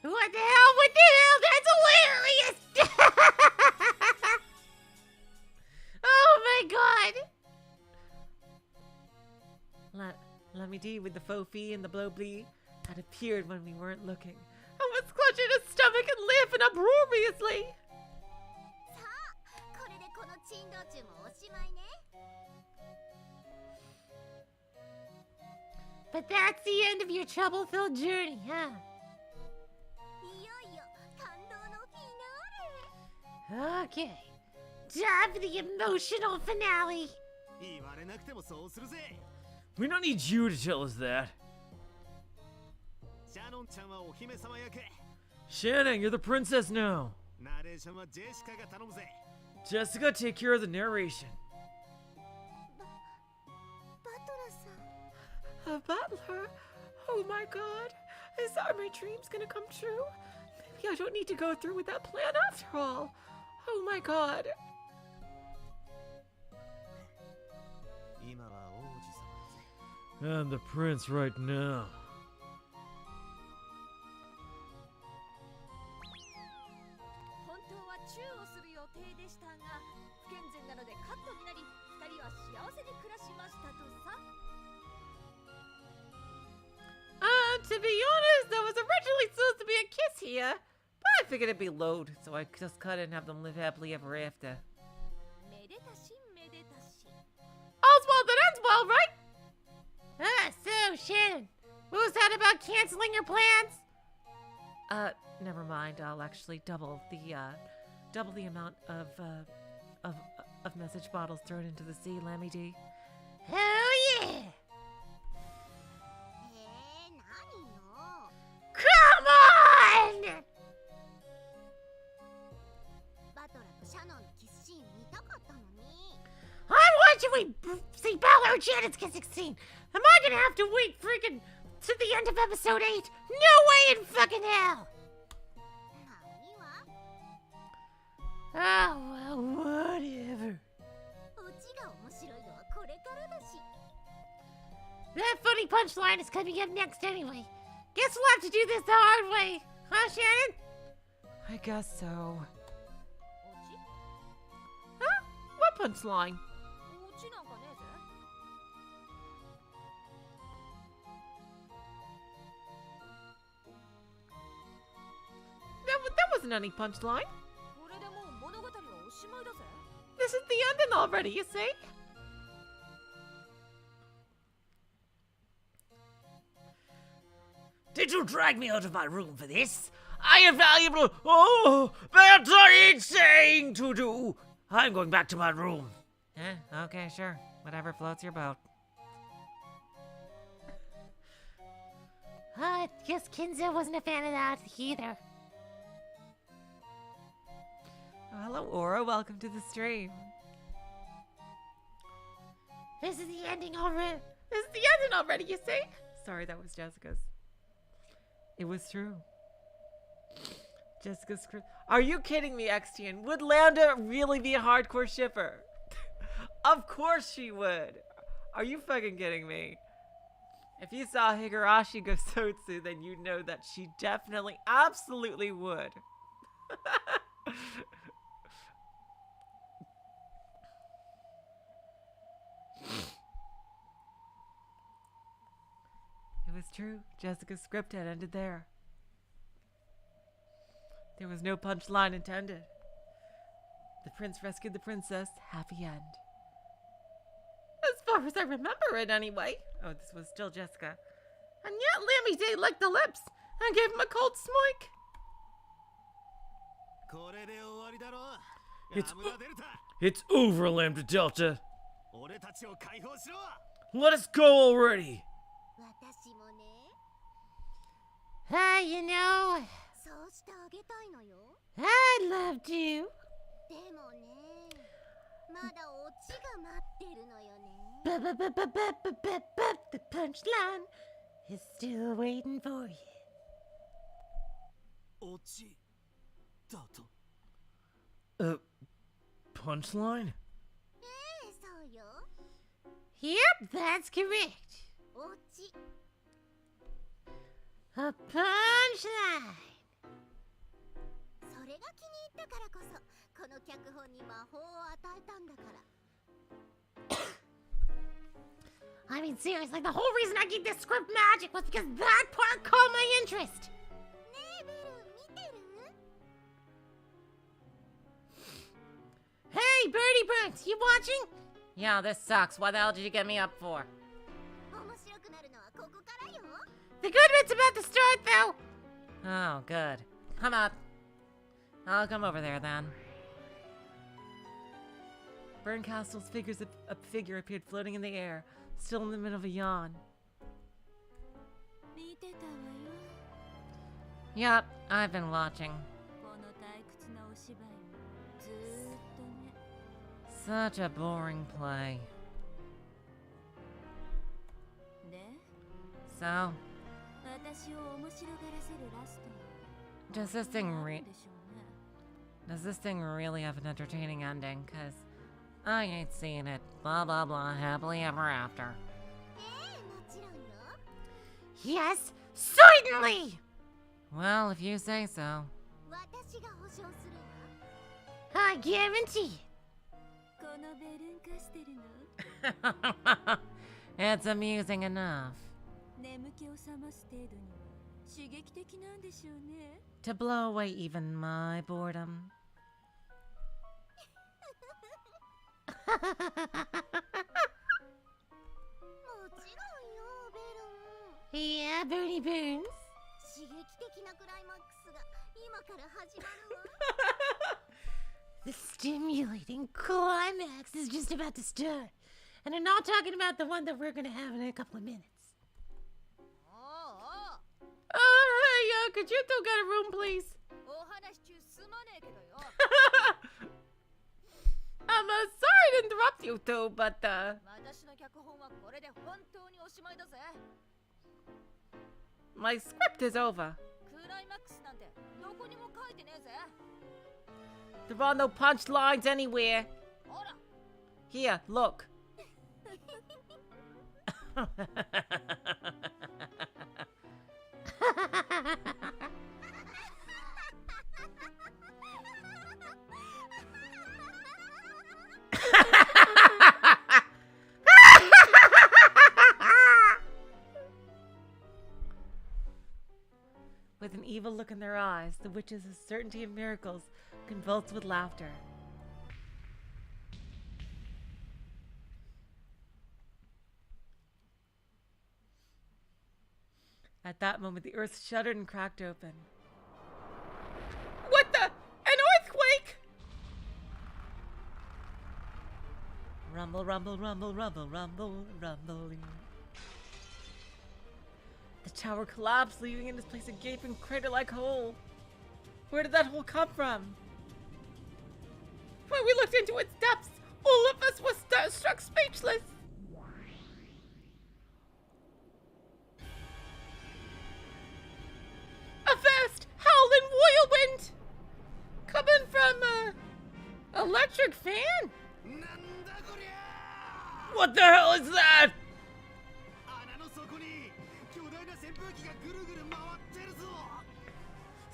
What the hell? What the hell? That's hilarious! Oh my god! Lamidi with the faux fee and the blow blee had appeared when we weren't looking. I was clutching his stomach and laughing uproariously. さあこれでこの珍道中もおしまいね But that's the end of your trouble-filled journey, huh? いよいよ感動のフィナーレ Okay. Time for the emotional finale. 言われなくてもそうするぜ We don't need you to tell us that. シャノンちゃんはお姫様役 Shannon, you're the princess now. ナレーションはジェシカが頼むぜ Jessica, take care of the narration. バトラさん A butler? Oh my god. Are my dreams gonna come true? Maybe I don't need to go through with that plan after all. Oh my god. 今は王子様だぜ I'm the prince right now. 本当はチューをする予定でしたが不健全なのでカットになり2人は幸せに暮らしましたとさ To be honest, there was originally supposed to be a kiss here. But I figured it'd be load, so I just cut it and have them live happily ever after. めでたしめでたし All's well that ends well, right? So, Shannon, what was that about canceling your plans? Never mind. I'll actually double the amount of message bottles thrown into the sea, Lamidi. Hell yeah! 何よ Come on! バトラとシャノンのキスシーン見たかったのに I want you to see Bella and Shannon's kissing scene. Am I gonna have to wait freaking to the end of episode 8? No way in fucking hell! 何は Oh, well, whatever. オチが面白いのはこれからだし That funny punchline is coming up next anyway. Guess we'll have to do this the hard way. Huh, Shannon? I guess so. オチ Huh? What punchline? オチなんかねえぜ That wasn't any punchline. これでもう物語はおしまいだぜ This is the ending already, you see? Did you drag me out of my room for this? I am valuable. Oh, that's insane to do. I'm going back to my room. Okay, sure. Whatever floats your boat. I guess Kinzo wasn't a fan of that either. Hello, Aura. Welcome to the stream. This is the ending already. This is the ending already, you see? Sorry, that was Jessica's. It was true. Jessica's script. Are you kidding me, XTN? Would Lambda really be a hardcore shipper? Of course she would. Are you fucking kidding me? If you saw Higurashi go Sotsu, then you'd know that she definitely, absolutely would. It was true. Jessica's script had ended there. There was no punchline intended. The prince rescued the princess. Happy end. As far as I remember it, anyway. Oh, this was still Jessica. And yet Lammy Day licked the lips and gave him a cold smoke. これで終わりだろ。 It's ラムダデルタ。 It's over, Lambda Delta. 俺たちを解放しろ。 Let us go already. 私もね、 You know, そうしてあげたいのよ。 I'd love to. でもね、まだオチが待ってるのよね。 The punchline is still waiting for you. 落ちだと。 Punchline? そうよ。 Yep, that's correct. オチ。 A punchline. それが気に入ったからこそ、この脚本に魔法を与えたんだから。 I mean, seriously, the whole reason I gave this script magic was because that part caught my interest. ねえベル、見てる？ Hey, Birdie Burns, you watching? Yeah, this sucks. What the hell did you get me up for? 面白くなるのはここからよ。 The good bit's about to start, though. Oh, good. Come on. I'll come over there then. Berncastle's figure appeared floating in the air, still in the middle of a yawn. 見てたわよ。 Yep, I've been watching. この退屈なお芝居をずーっとね。 Such a boring play. で、 So, 私を面白がらせるラストは does this 何 thing でしょうね。 does this thing really have an entertaining ending? 'Cause I ain't seeing it. Blah blah blah. Happily ever after. もちろんよ。 Yes, certainly! Well, if you say so. 私が保証するわ。 I guarantee. このベルンカステルの It's amusing enough 眠気を覚ます程度には刺激的なんでしょうね。 to blow away even my boredom. もちろんよ、ベルン。 Yeah, Birdie Burns. 刺激的なクライマックスが今から始まるわ。 The stimulating climax is just about to start. And I'm not talking about the one that we're gonna have in a couple of minutes. おう Hey, could you two get a room, please? おう、お話中すまねえけどよ。 I'm sorry to interrupt you two, but 私の脚本はこれで本当におしまいだぜ。 My script is over. クライマックスなんてどこにも書いてねえぜ。 There are no punchlines anywhere. ほら、 Here, look. With an evil look in their eyes, the witches of certainty of miracles convulsed with laughter. At that moment, the earth shuddered and cracked open. what the? An earthquake? Rumble, rumble, rumble, rumble, rumble, rumbling. The tower collapsed, leaving in its place a gaping crater-like hole. Where did that hole come from? When we looked into its depths, all of us were struck speechless. A vast howling whirlwind coming from electric fan. なんだこりゃ What the hell is that? 穴の底に巨大な扇風機がぐるぐる回ってるぞ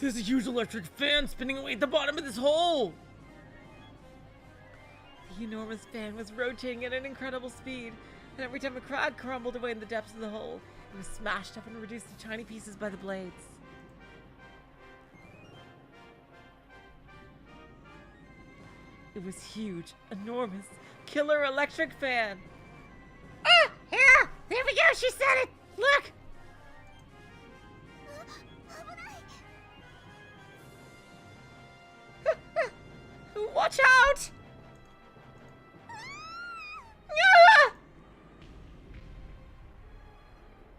There's a huge electric fan spinning away at the bottom of this hole. The enormous fan was rotating at an incredible speed, and every time a crag crumbled away in the depths of the hole, it was smashed up and reduced to tiny pieces by the blades. It was huge, enormous, killer electric fan. Ah, yeah, there we go. She said it. Look. 危ない。Watch out! Ah!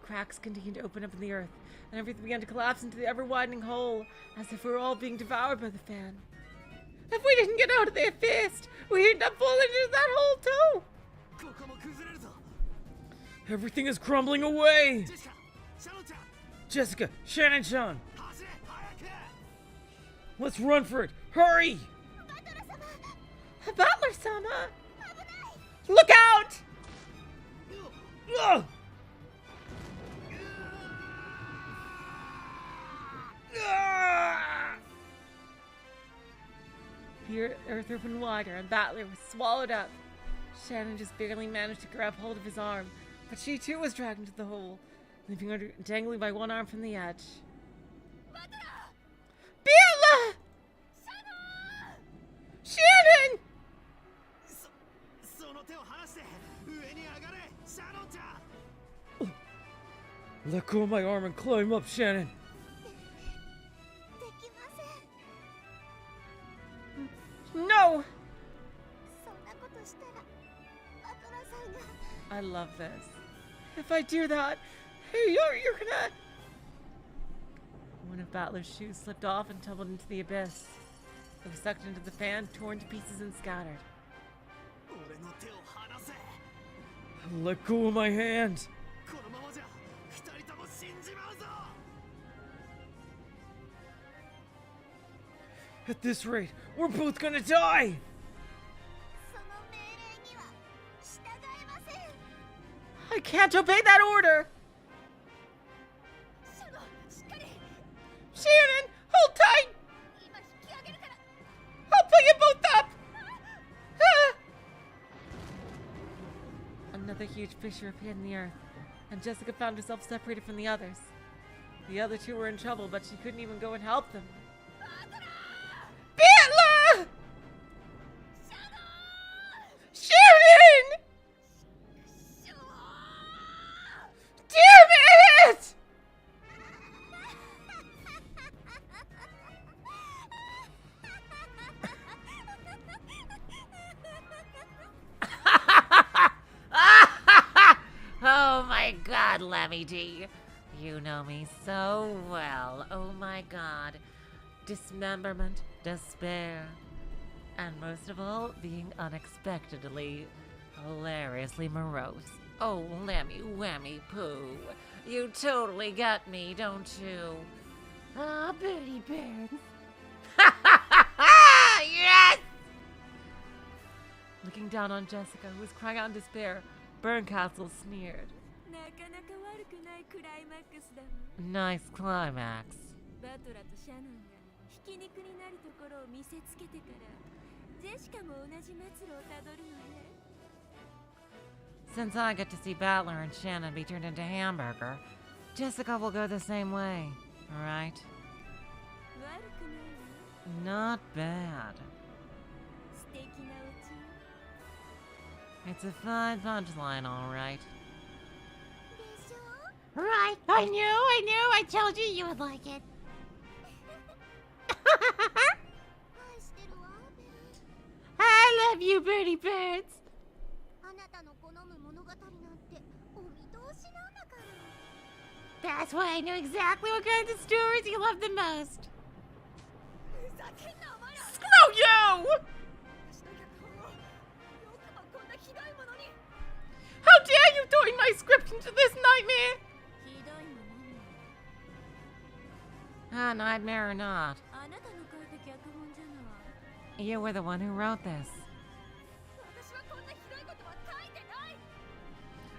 Cracks continued to open up in the earth, and everything began to collapse into the ever-widening hole, as if we were all being devoured by the fan. If we didn't get out of there fast, we'd end up falling into that hole too! ここも崩れるぞ Everything is crumbling away! ジェシカシャロンちゃん Jessica, Shannon-chan, 走れ早く let's run for it! Hurry! Butler-sama! Look out! Ugh! Ah! The earth opened wider, and Battler was swallowed up. Shannon just barely managed to grab hold of his arm, but she too was dragged into the hole, leaving her dangling by one arm from the edge. Battler! Shannon! その手を離して上に上がれシャロンちゃん Let go of my arm and climb up, Shannon! できません No! そんなことしたらバトラさんが I love this. If I do that, hey, you're gonna... One of Battler's shoes slipped off and tumbled into the abyss. It was sucked into the fan, torn to pieces and scattered. 俺の手を離せ Let go of my hand! このままじゃ二人とも死んじまうぞ At this rate, we're both gonna die! その命令には従えません I can't obey that order! シャノンしっかり Shannon, hold tight! 今引き上げるから I'll pull you both up! Ah! Another huge fissure appeared in the earth, and Jessica found herself separated from the others. The other two were in trouble, but she couldn't even go and help them. Battler! Shannon! Damn it! Oh my god, Lemmy D. You know me so well. Oh my god. Dismemberment, despair, and most of all, being unexpectedly, hilariously morose. Oh, Lemmy Whammy Poo. You totally got me, don't you? Ah, Birdie Birds. Yes! Looking down on Jessica, who was crying out in despair, Burncastle sneered. なかなか悪くないクライマックスだもん Nice climax. バトラとシャノンがひき肉になるところを見せつけてからジェシカも同じ末路をたどるのね Since I get to see Battler and Shannon be turned into hamburger, Jessica will go the same way, right? 悪くないわ Not bad. 素敵なお家 It's a fine punchline, all right. でしょ Right, I knew, I told you you would like it. 愛してるわベル I love you, Birdie Birds. あなたの好む物語なんてお見通しなんだから That's why I knew exactly what kinds of stories you love the most. ふざけんなお前ら Screw you! 私の脚本をよくもこんなひどいものに How dare you throwing my script into this nightmare? ひどいものに A nightmare or not, あなたの書いた脚本じゃない you were the one who wrote this. 私はこんなひどいことは書いてない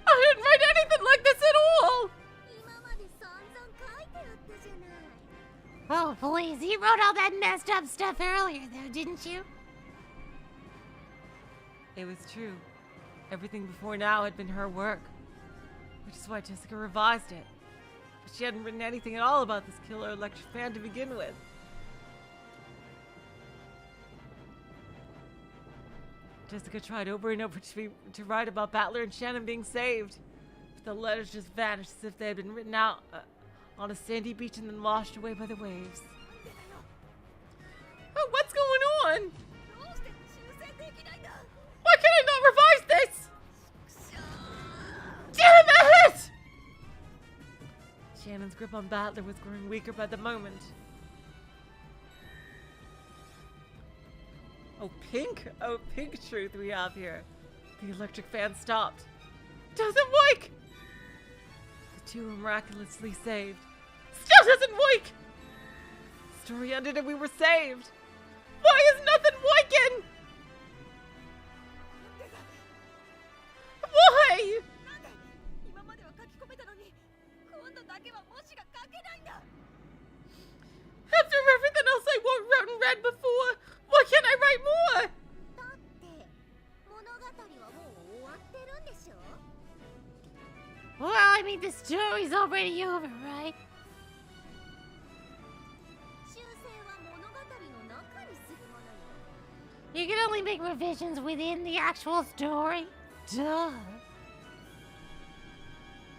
I didn't write anything like this at all! 今まで散々書いてあったじゃない Oh, please, you wrote all that messed up stuff earlier, though, didn't you? It was true. Everything before now had been her work, which is why Jessica revised it. But she hadn't written anything at all about this killer electric fan to begin with. Jessica tried over and over to write about Battler and Shannon being saved, but the letters just vanished as if they had been written out on a sandy beach and then washed away by the waves. Oh, what's going on? どうして Shannon's grip on Battler was growing weaker by the moment. Oh, pink! Oh, pink truth we have here. The electric fan stopped. Doesn't work! The two were miraculously saved. Still doesn't work! The story ended and we were saved! Why is nothing working? Why? なんで今までは書き込めたのに今度だけは文字が書けないんだ After everything else I wrote and read before, why can't I write more? だって物語はもう終わってるんでしょ Well, I mean, the story's already over, right? 修正は物語の中にするものよ You can only make revisions within the actual story. Duh. 物語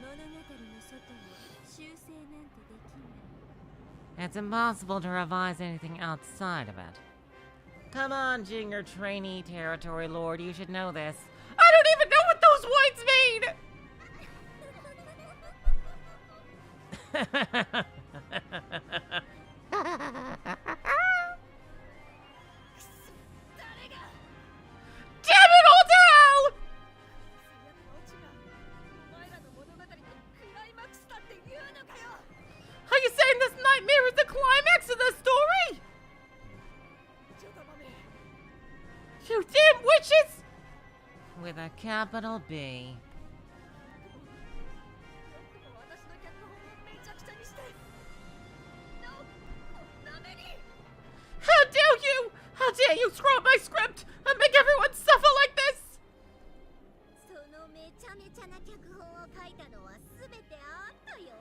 の外を修正なんてできない It's impossible to revise anything outside of it. Come on, Junior Trainee Territory Lord, you should know this. I don't even know what those words mean! 誰が Damn it, Odell! 最悪のオチがお前らの物語のクライマックスだって言うのかよ Are you saying this nightmare is the climax of the story? ちょっとごめん You damn witches! With a capital B. よくも私の脚本をめちゃくちゃにしてなおこんな目に How dare you! How dare you screw up my script and make everyone suffer like this! そのめちゃめちゃな脚本を書いたのは全てあんたよ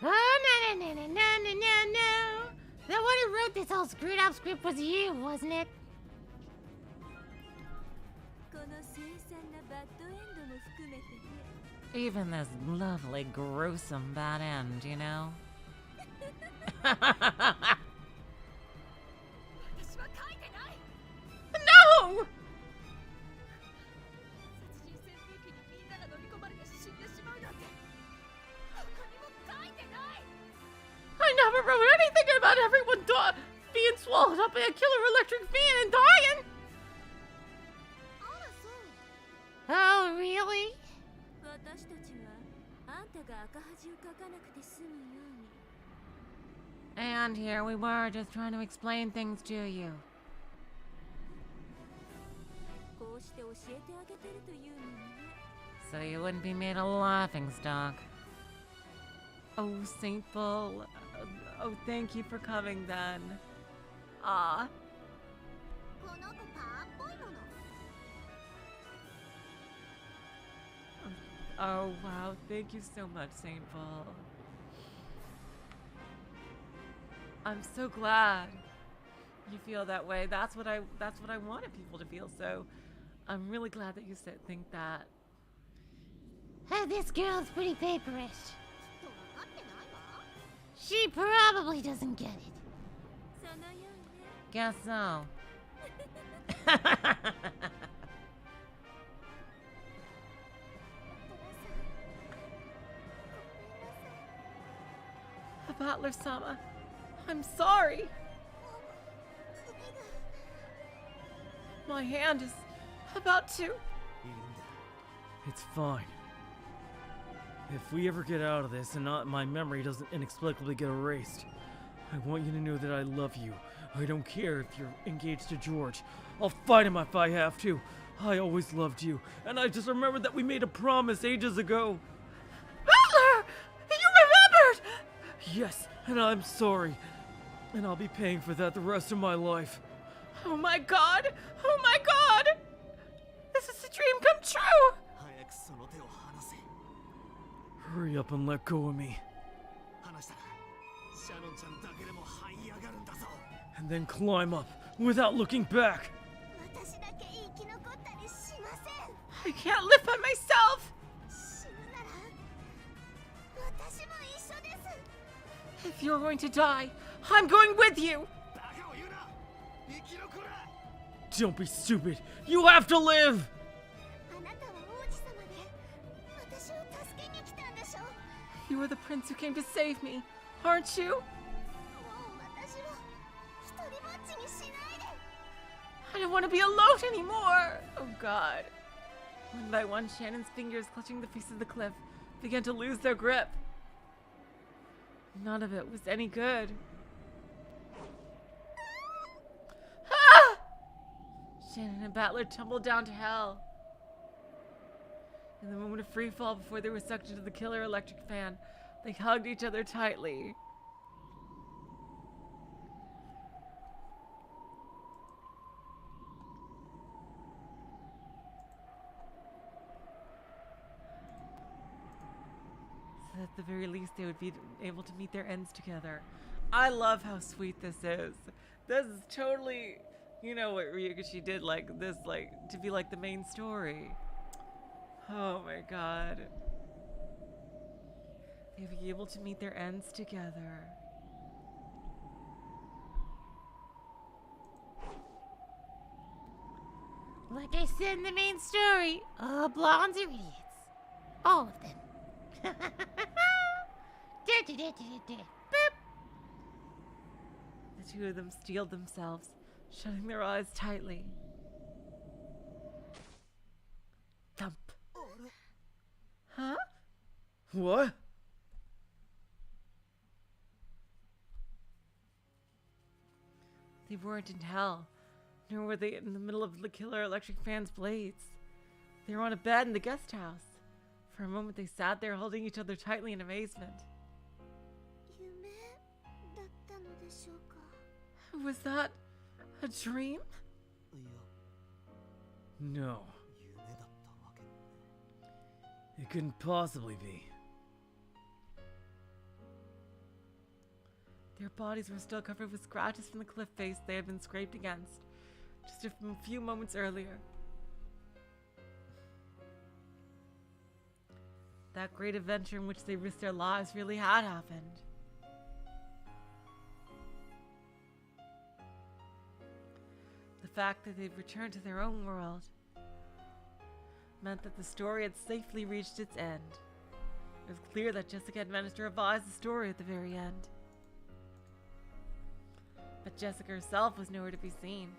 Oh, no, no, no, no, no, no, no, no. The one who wrote this all screwed up script was you, wasn't it? この凄惨なバッドエンドも含めてね Even this lovely, gruesome bad end, you know? 私は書いてない No! 殺人扇風機にみんなが飲み込まれて死んでしまうなんて他にも書いてない I never wrote anything about everyone being swallowed up by a killer electric fan and dying! あらそう Oh, really? 私たちはあんたが赤恥をかかなくて済むように And here we were, just trying to explain things to you. こうして教えてあげてるというのにね So you wouldn't be made a laughing stock. Oh, Saintful. Oh, thank you for coming then. Ah. この子パーっぽいもの Oh, wow. Thank you so much, Saintful. I'm so glad you feel that way. That's what I wanted people to feel. So I'm really glad that you think that. This girl's pretty paperish. きっと分かってないわ She probably doesn't get it. そのようね Guess so. Butler-sama, I'm sorry. My hand is about to. It's fine. If we ever get out of this and my memory doesn't inexplicably get erased, I want you to know that I love you. I don't care if you're engaged to George. I'll fight him if I have to. I always loved you, and I just remembered that we made a promise ages ago. Butler! You remembered! Yes, and I'm sorry. And I'll be paying for that the rest of my life. Oh my god! Oh my god! This is a dream come true! 早くその手を離せ Hurry up and let go of me. 離したらシャノンちゃんだけでも這い上がるんだぞ And then climb up without looking back. 私だけ生き残ったりしません I can't live by myself! 死ぬなら私も一緒です If you're going to die, I'm going with you! バカを言うな生き残れ Don't be stupid. You have to live. あなたは王子様で私を助けに来たんでしょ You are the prince who came to save me, aren't you? もう私を一人ぼっちにしないで。 I don't want to be alone anymore! Oh god. One by one, Shannon's fingers clutching the face of the cliff began to lose their grip. None of it was any good. Ah! Shannon and Battler tumbled down to hell. In the moment of free fall before they were sucked into the killer electric fan, they hugged each other tightly. So that at the very least they would be able to meet their ends together. I love how sweet this is. This is totally, you know, what Ryuguchi did, like this, like to be like the main story. Oh my god. They'd be able to meet their ends together. Like I said in the main story, all blondes are idiots. All of them. Boop. The two of them steeled themselves, shutting their eyes tightly. Thump. Huh? What? They weren't in hell, nor were they in the middle of the killer electric fan's blades. They were on a bed in the guest house. For a moment they sat there holding each other tightly in amazement. 夢だったのでしょうか。 Was that a dream? いや No, 夢だったわけ。 it couldn't possibly be. Their bodies were still covered with scratches from the cliff face they had been scraped against just a few moments earlier. That great adventure in which they risked their lives really had happened. The fact that they'd returned to their own world meant that the story had safely reached its end. It was clear that Jessica had managed to revise the story at the very end. But Jessica herself was nowhere to be seen.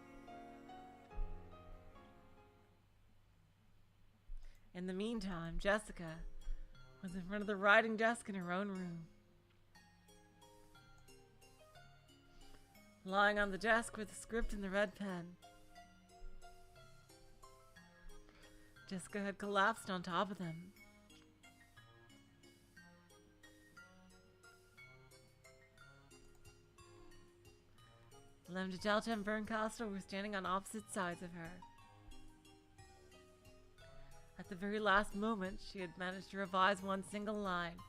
In the meantime, Jessica was in front of the writing desk in her own room. Lying on the desk with the script and the red pen. Jessica had collapsed on top of them. Lambda Delta and Berncastle were standing on opposite sides of her. At the very last moment, she had managed to revise one single line.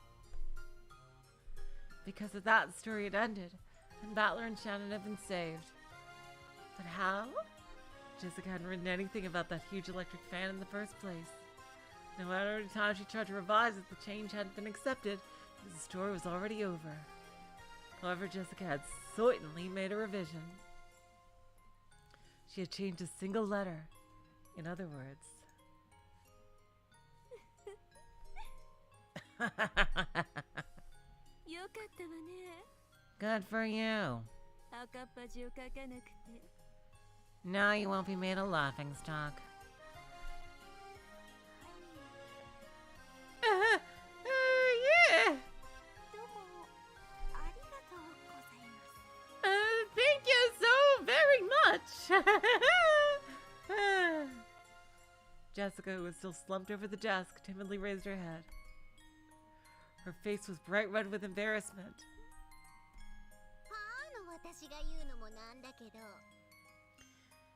Because of that, the story had ended, and Battler and Shannon had been saved. But how? Jessica hadn't written anything about that huge electric fan in the first place. No matter the time she tried to revise it, the change hadn't been accepted, because the story was already over. However, Jessica had certainly made a revision. She had changed a single letter. In other words. よかったわね。 Good for you. 赤っ恥をかかなくて。 Now you won't be made a laughing stock. Yeah. どうもありがとうございます。 Thank you so very much. Jessica, who was still slumped over the desk, timidly raised her head. Her face was bright red with embarrassment. 私が言うのもなんだけど。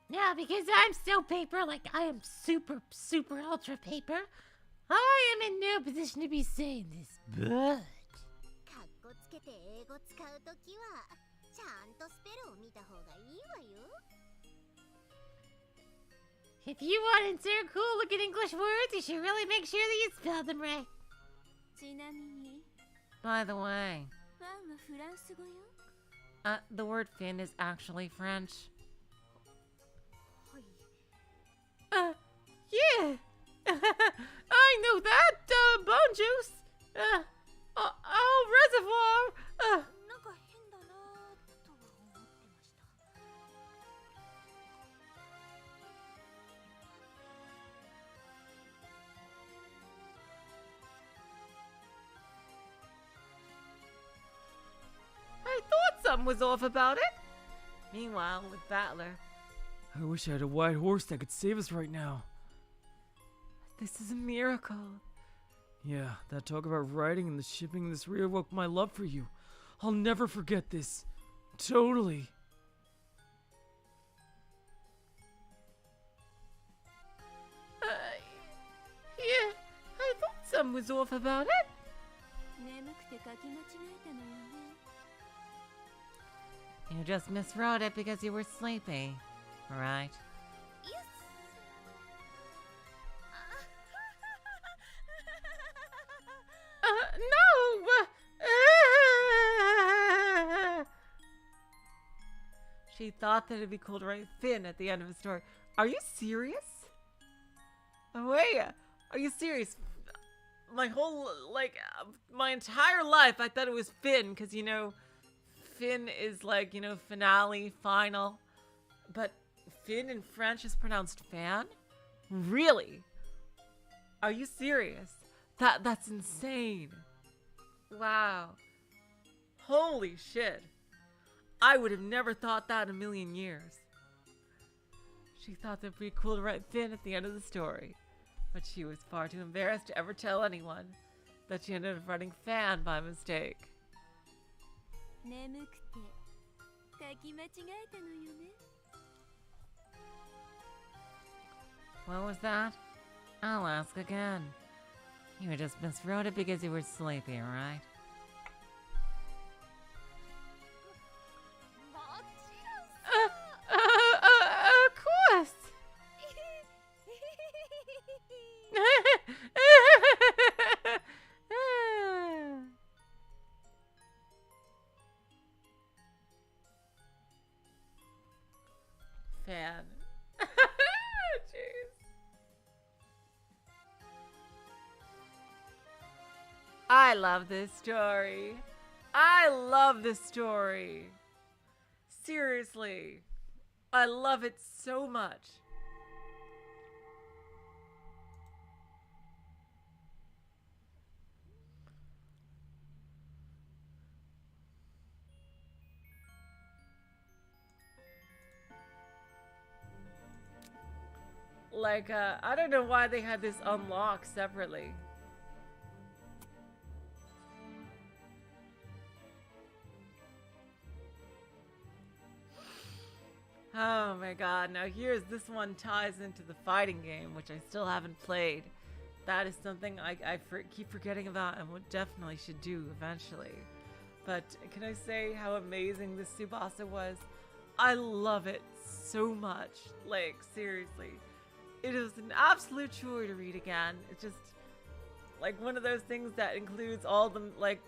Now, because I'm so paper, like I am super, super ultra paper, I am in no position to be saying this, but... かっこつけて英語使うときはちゃんとスペルを見た方がいいわよ。 If you want to insert cool looking English words, you should really make sure that you spell them right. ちなみに、 By the way, ファンはフランス語よ。 the word fin is actually French. はい。 Yeah. I know that, bon juice. something was off about it. Meanwhile, with Battler, I wish I had a white horse that could save us right now. this is a miracle. Yeah, that talk about writing and the shipping this reawoke my love for you. I'll never forget this. Totally. Yeah, I thought something was off about it. 眠くて書き間違えたのよね。 You just miswrote it because you were sleepy, right? Yes. No! She thought that it'd be cool to write Finn at the end of a story. Are you serious? Oh, wait, are you serious? My whole, my entire life, I thought it was Finn, because, you know, Finn is like, you know, finale, final. But Finn in French is pronounced fan? Really? Are you serious? That's insane. Wow. Holy shit. I would have never thought that in a million years. She thought that'd be cool to write Finn at the end of the story. But she was far too embarrassed to ever tell anyone that she ended up writing fan by mistake. 眠くて書き間違えたのよね。 What was that? I'll ask again. You just miswrote it because you were sleepy, right? もちろん Of course! Fan. Jeez. I love this story. I love this story. Seriously. I love it so much. I don't know why they had this unlock separately. Oh my god, now here's this one ties into the fighting game, which I still haven't played. That is something I keep forgetting about and what definitely should do eventually. But can I say how amazing this Tsubasa was? I love it so much. Like, seriously. It is an absolute joy to read again. It's just, like, one of those things that includes all the, like,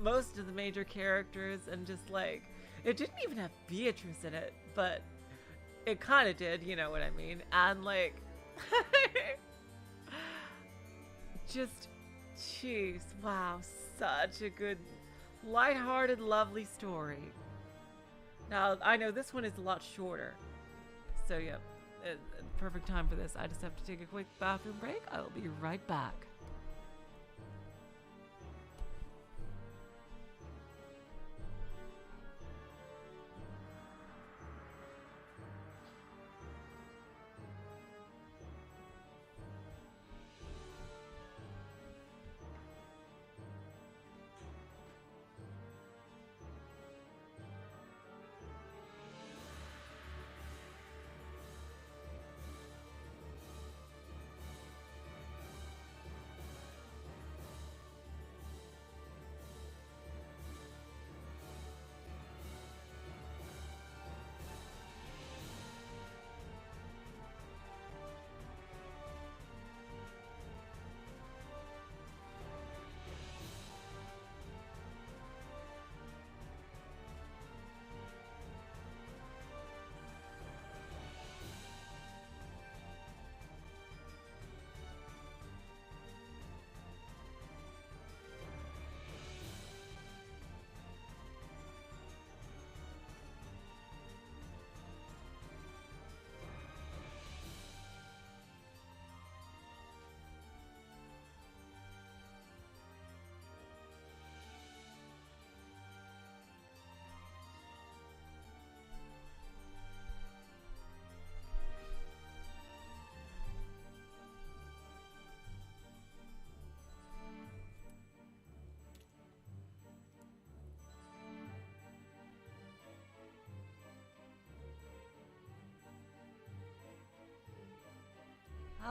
most of the major characters and just, like, it didn't even have Beatrice in it, but it kind of did, you know what I mean? And, like, just, jeez, wow, such a good, lighthearted, lovely story. Now, I know this one is a lot shorter, so yeah, perfect time for this. I just have to take a quick bathroom break. I will be right back.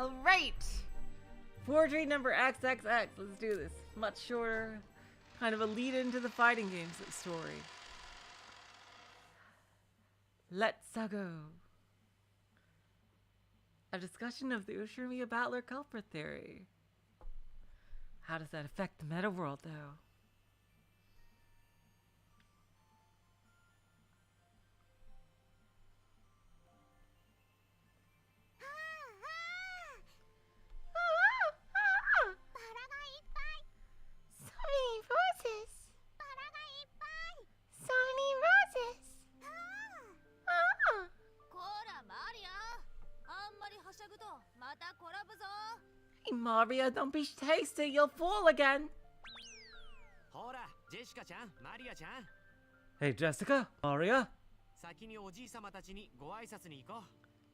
All right. Forgery number XXX. Let's do this. Much shorter. Kind of a lead into the fighting games story. Let's go. A discussion of the Ushiromiya Battler culprit theory. How does that affect the meta world, though? Hey, Mario, don't be hasty. You'll fall again. Hey, Jessica, Aria, 先におじいさまたちにご挨拶に行こ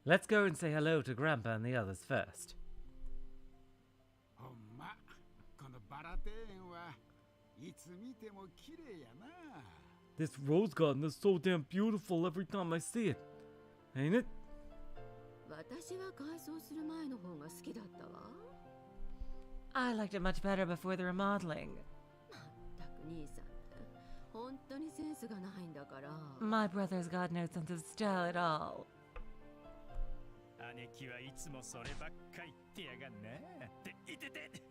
う。 let's go and say hello to Grandpa and the others first. ほんま、このバラ庭園はいつ見ても綺麗やな。 This rose garden is so damn beautiful every time I see it, ain't it? 私は改装する前の方が好きだったわ。 I liked it much better before the remodeling. まったく兄さんって本当にセンスがないんだから。 My brother's got no sense of style at all. 姉貴はいつもそればっかり言ってやがんな。って言ってて。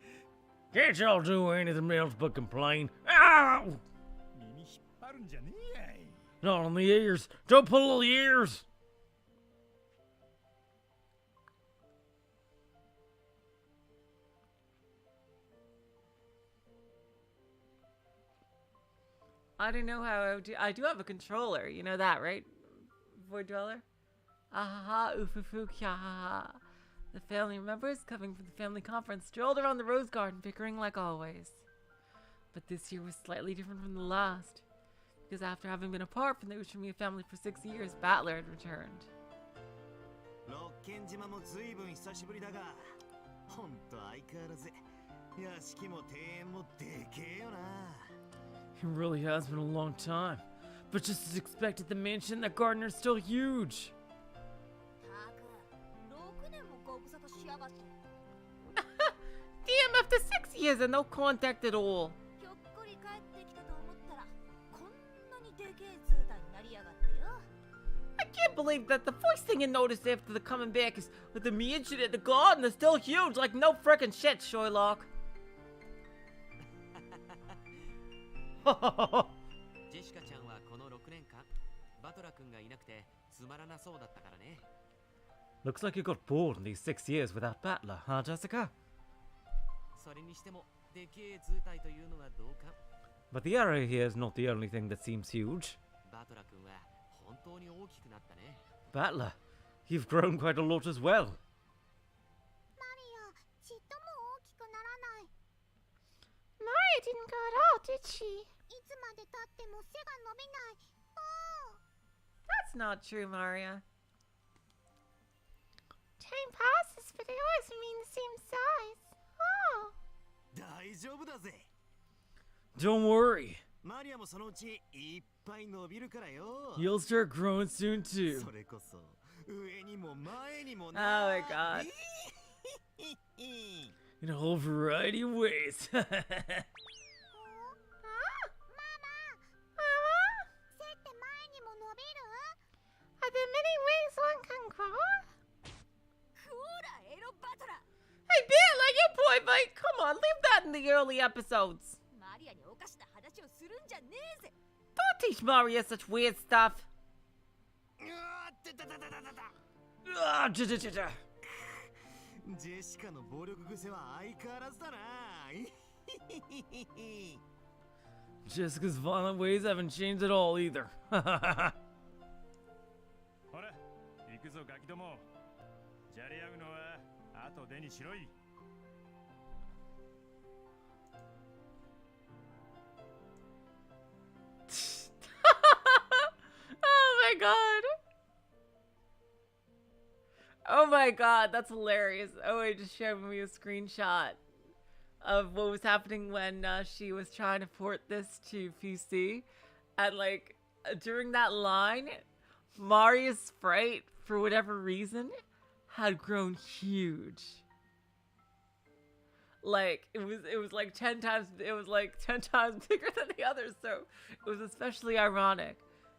Can't y'all do anything else but complain? Ow! 耳引っ張るんじゃねえやい。 Not on the ears. Don't pull the ears. I don't know how I would do. I do have a controller. You know that, right? Void Dweller? Ahaha, oofufu, kyahaha. The family members, coming from the family conference, strolled around the rose garden, bickering like always. But this year was slightly different from the last, because after having been apart from the Ushiromiya family for 6 years, Battler had returned. 六軒島もずいぶん久しぶりだが、ほんと相変わらず屋敷も庭園もでけえよな。 It really has been a long time. But just as expected, the mansion, that garden are still huge. たく6年もご無沙汰しやがって。 Damn, after 6 years and no contact at all. ひょっこり帰ってきたと思ったらこんなにでけえ図体になりやがってよ。 I can't believe that the first thing you notice after the coming back is that the mansion and the garden are still huge, like no frickin' shit, Sherlock. ジェシカちゃんはこの6年間、バトラ君がいなくてつまらなそうだったからね。 Looks like you got bored in these 6 years without Battler, huh, Jessica? それにしてもでけえ図体というのはどうか。 But the area here is not the only thing that seems huge. バトラ君は本当に大きくなったね。 Battler, you've grown quite a lot as well. マリア、ちっとも大きくならない。 Maria didn't go at all, did she? いつまで経っても背が伸びない。That's not true, Maria. Time passes, but they always remain the same size. Oh. 大丈夫だぜ。 Don't worry, マリアもそのうちいっぱい伸びるからよ。 you'll start growing soon too. それこそ上にも前にも Oh my god. In a whole variety of ways. ママ、背って前にも伸びる？ Are there many ways one can grow? ほらエロバトラ。 Hey, Battler, you boy, mate. Come on, leave that in the early episodes. マリアにおかしな話をするんじゃねえぜ。 Don't teach Maria such weird stuff. Ah, ja. ジェシカの暴力癖は相変わらずだな。 Jessica's violent ways haven't changed at all either. ほら、行くぞガキども。じゃれ合うのは後でにしろい。 Oh my god. Oh my god, that's hilarious. Oh, it just showed me a screenshot of what was happening when she was trying to port this to PC. And like, during that line, Maria's sprite, for whatever reason, had grown huge. Like it was like 10 times bigger than the others, so it was especially ironic.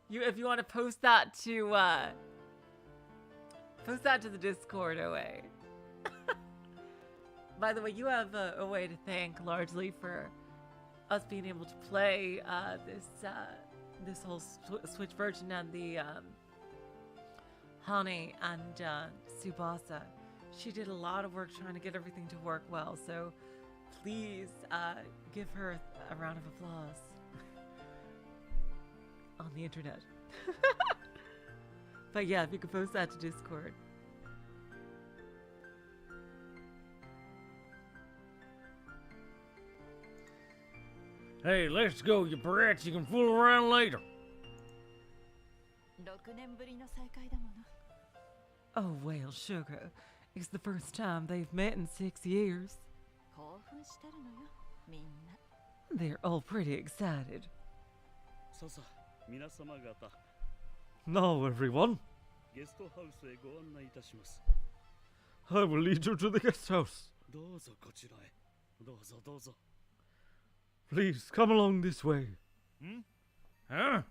If you want to post that to the Discord, OA. By the way, you have a way to thank largely for us being able to play this whole Switch version and the Hane and Tsubasa. She did a lot of work trying to get everything to work well, so please give her a round of applause on the internet. But yeah, if you could post that to Discord. Hey, let's go, you brats. You can fool around later. 6年ぶりの再会だもの。 Oh well, sugar. It's the first time they've met in 6 years. 興奮してるのよ、みんな。 They're all pretty excited. さあさあ、皆様方。 Now, everyone, ゲストハウスへご案内いたします。 I will lead you to the guest house. どうぞこちらへ。どうぞどうぞ。 Please come along this way. ん Huh?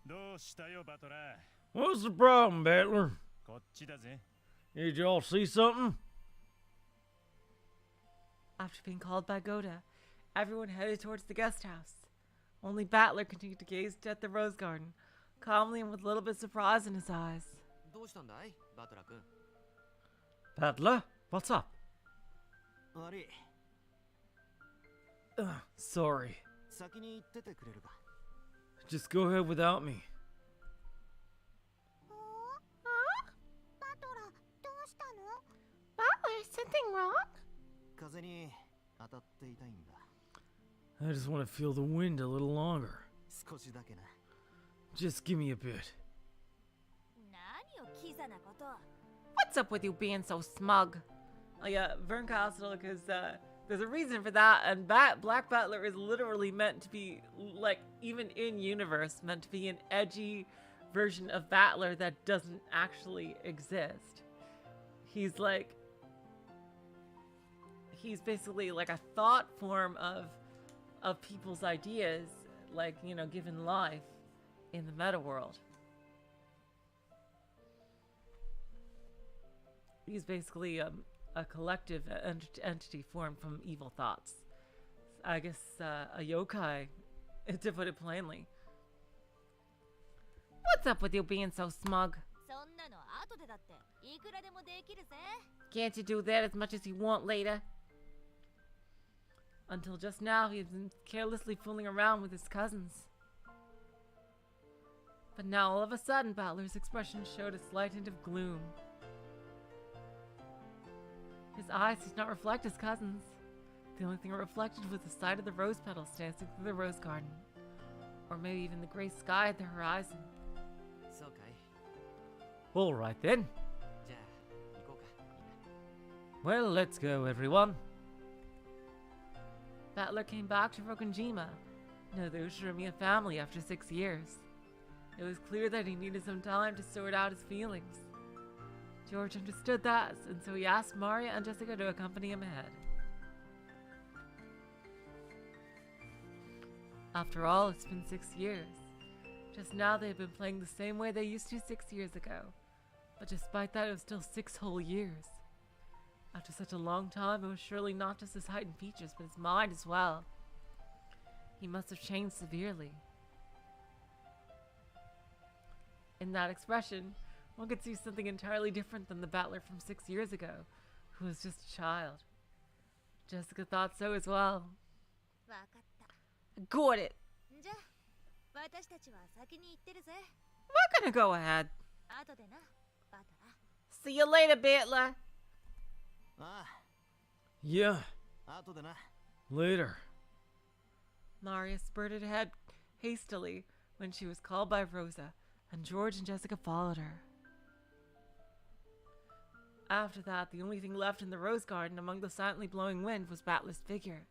どうしたよ、バトラー。 What's the problem, Battler? こっちだぜ。 Did y'all see something? After being called by Goda, everyone headed towards the guest house. Only Battler continued to gaze at the rose garden, calmly and with a little bit of surprise in his eyes. どうしたんだい、バトラ君。 Battler, what's up? 悪い。 Sorry. 先に行っててくれるか。 Just go ahead without me. バトラ、どうしたの？ Butler, something wrong? 風に当たっていたいんだ。 I just want to feel the wind a little longer. 少しだけな。 Just give me a bit. 何をキザなこと。 What's up with you being so smug? Oh yeah, Vern Castle, because there's a reason for that, and Black Battler is literally meant to be, like, even in universe, meant to be an edgy version of Battler that doesn't actually exist. He's basically like a thought form of people's ideas, like, you know, given life in the meta world. He's basically a collective entity formed from evil thoughts. I guess a yokai, to put it plainly. What's up with you being so smug? そんなの後でだっていくらでもできるぜ。 Can't you do that as much as you want later? Until just now, he's been carelessly fooling around with his cousins. But now, all of a sudden, Battler's expression showed a slight hint of gloom. His eyes did not reflect his cousins. The only thing it reflected was the sight of the rose petals dancing through the rose garden. Or maybe even the gray sky at the horizon. そうかい。 All right then. じゃあ、行こうか。 Well, let's go, everyone. Battler came back to Rokonjima, no, the Ushiromiya family, after 6 years. It was clear that he needed some time to sort out his feelings. George understood that, and so he asked Maria and Jessica to accompany him ahead. After all, it's been 6 years. Just now they had been playing the same way they used to 6 years ago. But despite that, it was still 6 whole years. After such a long time, it was surely not just his height and features, but his mind as well. He must have changed severely. In that expression, one could see something entirely different than the Battler from 6 years ago, who was just a child. Jessica thought so as well. わかった。 Got it! じゃあ、私たちは先に行ってるぜ。 We're gonna go ahead. 後でな、バトラ。 See you later, Battler! あ Yeah, あ、後でな。 later. Maria spurted ahead hastily when she was called by Rosa, and George and Jessica followed her. After that, the only thing left in the rose garden among the silently blowing wind was Battler's figure.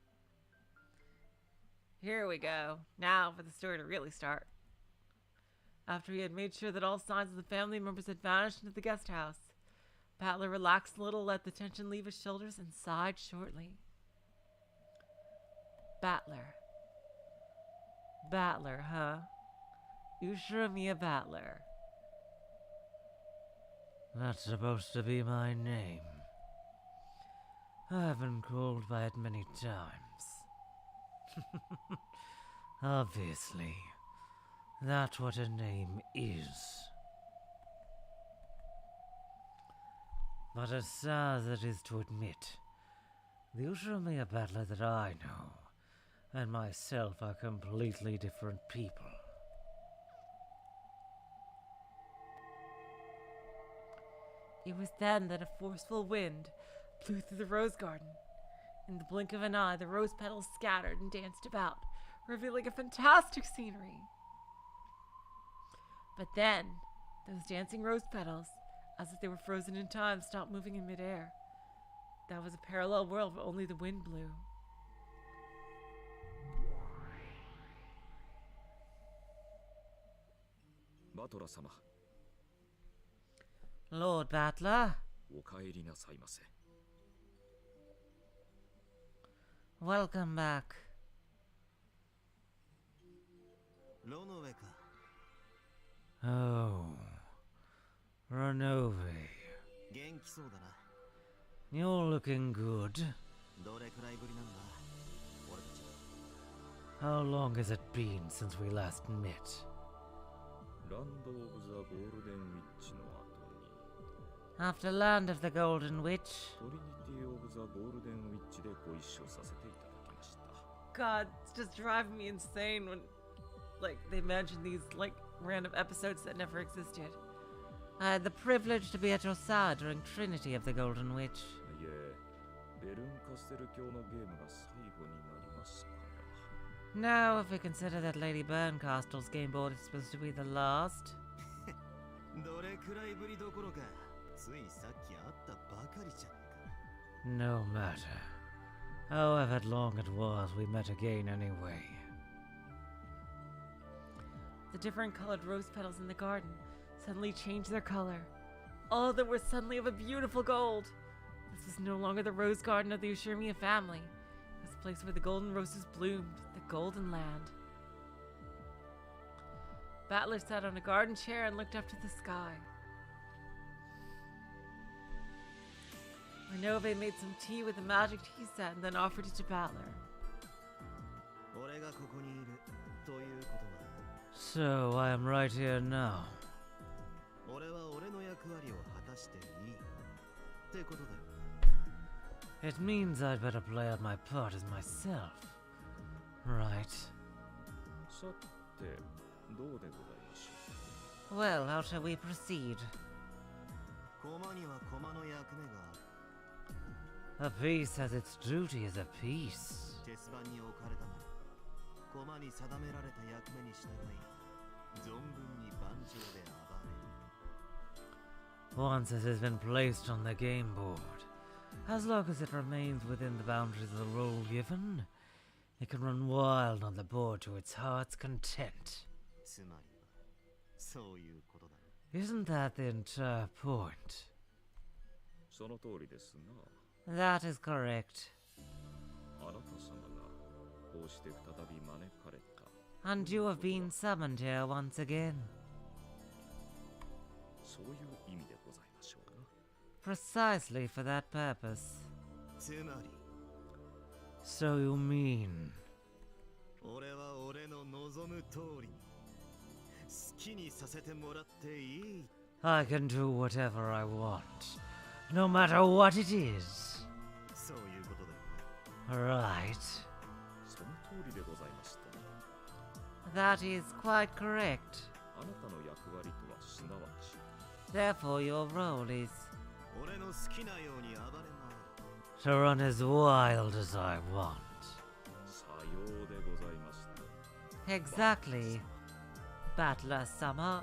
Here we go. Now for the story to really start. After he had made sure that all signs of the family members had vanished into the guest house, Battler relaxed a little, let the tension leave his shoulders, and sighed shortly. Battler. Battler, huh? Ushiromiya Battler. That's supposed to be my name. I've been called by it many times. Obviously, that's what a name is. But as sad as it is to admit, the Ushiromiya Battler that I know and myself are completely different people. It was then that a forceful wind blew through the rose garden. In the blink of an eye, the rose petals scattered and danced about, revealing a fantastic scenery. But then, those dancing rose petals, as if they were frozen in time, stopped moving in midair. That was a parallel world where only the wind blew. Batora-sama. Lord Battler, お帰りなさいませ。 welcome back. ロノウェか。 Oh, Renove. 元気そうだな。 You're looking good. どれくらいぶりなんだ俺たち。 How long has it been since we last met? ランド・オブ・ザ・ゴールデン・ウィッチの後に After Land of the Golden Witch. トリニティ・オブ・ザ・ゴールデン・ウィッチでご一緒させていただきました。 God, it's just driving me insane when, like, they mention these, like, random episodes that never existed. I had the privilege to be at your side during Trinity of the Golden Witch. いえ、ベルンカステル教のゲームが最後になりますから。 No, if we consider that Lady Berncastle's game board is supposed to be the last. どれくらいぶりどころか、ついさっき会ったばかりじゃねえか。 No matter. However long it was, we met again anyway. The different colored rose petals in the garden suddenly changed their color. All of them were suddenly of a beautiful gold. This was no longer the rose garden of the Ushiromiya family. It was the place where the golden roses bloomed, the golden land. Battler sat on a garden chair and looked up to the sky. Renove made some tea with a magic tea set and then offered it to Battler. 俺がここにいるということは、 So, I am right here now. 俺は俺の役割を果たしていいってことだよ。 It means I'd better play out my part as myself. Right. さて、どうでございましょう。 Well, how shall we proceed? 駒には駒の役目がある。 A piece has its duty as a piece. チェス盤に置かれたなら、駒に定められた役目に従い、存分に盤上で暴れる。 Once it has been placed on the game board, as long as it remains within the boundaries of the role given, it can run wild on the board to its heart's content. つまりは、そういうことだね。 Isn't that the entire point? その通りですな。 That is correct. あなた様がこうして再び招かれた。 And you have been summoned here once again. そういう意味でございましょうな。 Precisely for that purpose. つまり、 So you mean... 俺は俺の望む通りに好きにさせてもらっていい。 I can do whatever I want, no matter what it is. そういうことだよ。 Right. その通りでございました。 That is quite correct. あなたの役割とはすなわち、 Therefore your role is 俺の好きなように暴れ回る。 to run as wild as I want. さようでございました。 Exactly. Battler Summer.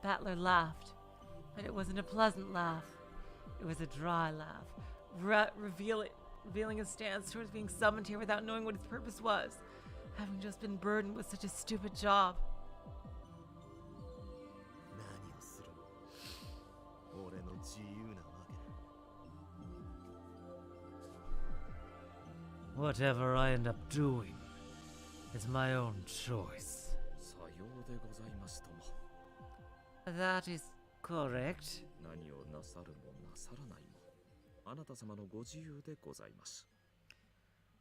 Battler laughed, but it wasn't a pleasant laugh. It was a dry laugh, revealing his stance towards being summoned here without knowing what his purpose was, having just been burdened with such a stupid job. 自由なわけだ。 Whatever I end up doing, it's my own choice. さようでございますとも。 That is correct. 何をなさるもなさらないも、あなた様のご自由でございます。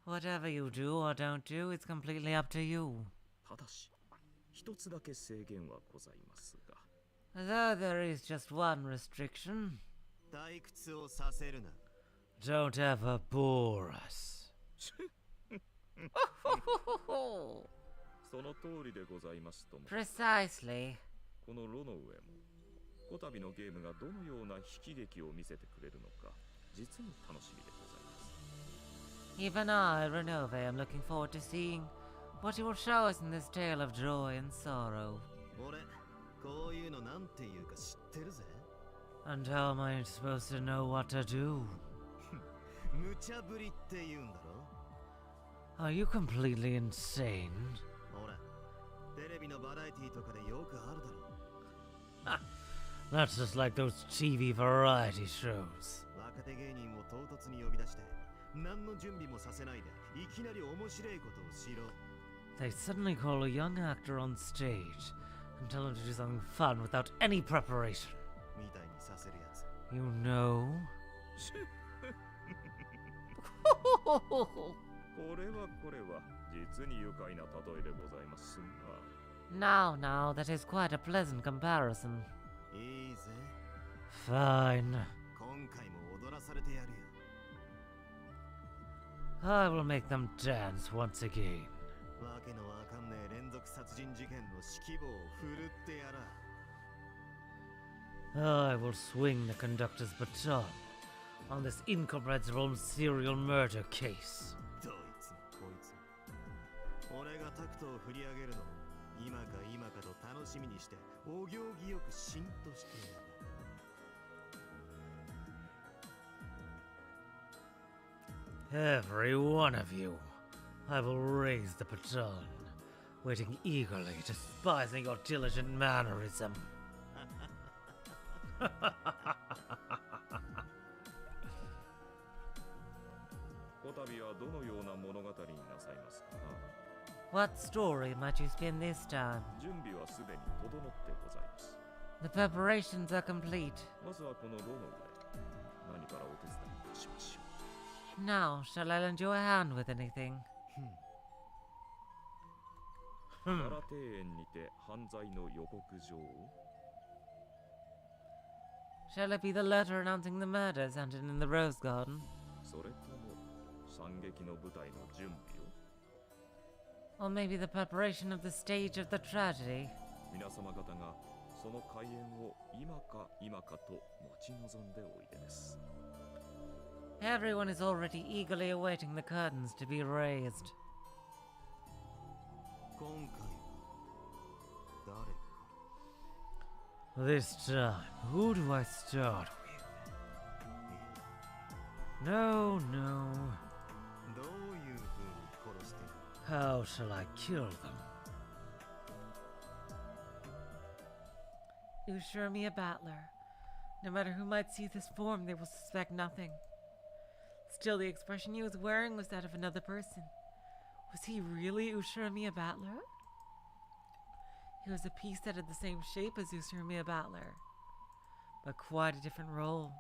Whatever you do or don't do, it's completely up to you. ただし、一つだけ制限はございますが。 Though there is just one restriction. 退屈をさせるな。 Don't ever bore us. その通りでございますとも。 Precisely. この炉の上も、こたびのゲームがどのような悲喜劇を見せてくれるのか、実に楽しみでございます。 Even I, Renove, am looking forward to seeing what you will show us in this tale of joy and sorrow. 俺、こういうのなんていうか知ってるぜ。 And how am I supposed to know what to do? 無茶ぶりって言うんだろ。 Are you completely insane? ほら、テレビのバラエティとかでよくあるだろ。 That's just like those TV variety shows. 若手芸人を唐突に呼び出して、何の準備もさせないで、いきなり面白いことをしろ。 They suddenly call a young actor on stage and tell him to do something fun without any preparation. みたいにさせるやつ。 You know? これは実に愉快な例えでございますが。 Now, that is quite a pleasant comparison. いいぜ。 Fine. 今回も踊らされてやるよ。 I will make them dance once again. わけのわかんねえ連続殺人事件の指揮棒を振るってやら。 I will swing the conductor's baton on this incomprehensible serial murder case. どいつもこいつも。俺がタクトを振り上げるのを今か今かと楽しみにしてお行儀よくしんとしてやる。 Every one of you, I will raise the baton, waiting eagerly, despising your diligent mannerism. こたびはどのような物語になさいますかな。 What story might you spin this time? 準備はすでに整ってございます。 The preparations are complete. まずはこの炉の上、何からお手伝いいたしましょう。 Now, shall I lend you a hand with anything? バラ庭園にて犯罪の予告状を。 Shall it be the letter announcing the murders hunted in the Rose Garden? それとも惨劇の舞台の準備を。 Or maybe the preparation of the stage of the tragedy? 皆様方がその開演を今か今かと待ち望んでおいでです。 Everyone is already eagerly awaiting the curtains to be raised. 今回は誰か。 This time, who do I start with? No. どういう風に殺している？ How shall I kill them? You assure me a battler. No matter who might see this form, they will suspect nothing. Still, the expression he was wearing was that of another person. Was he really Ushuramiya Battler? He was a piece that had the same shape as Ushuramiya Battler, but quite a different role.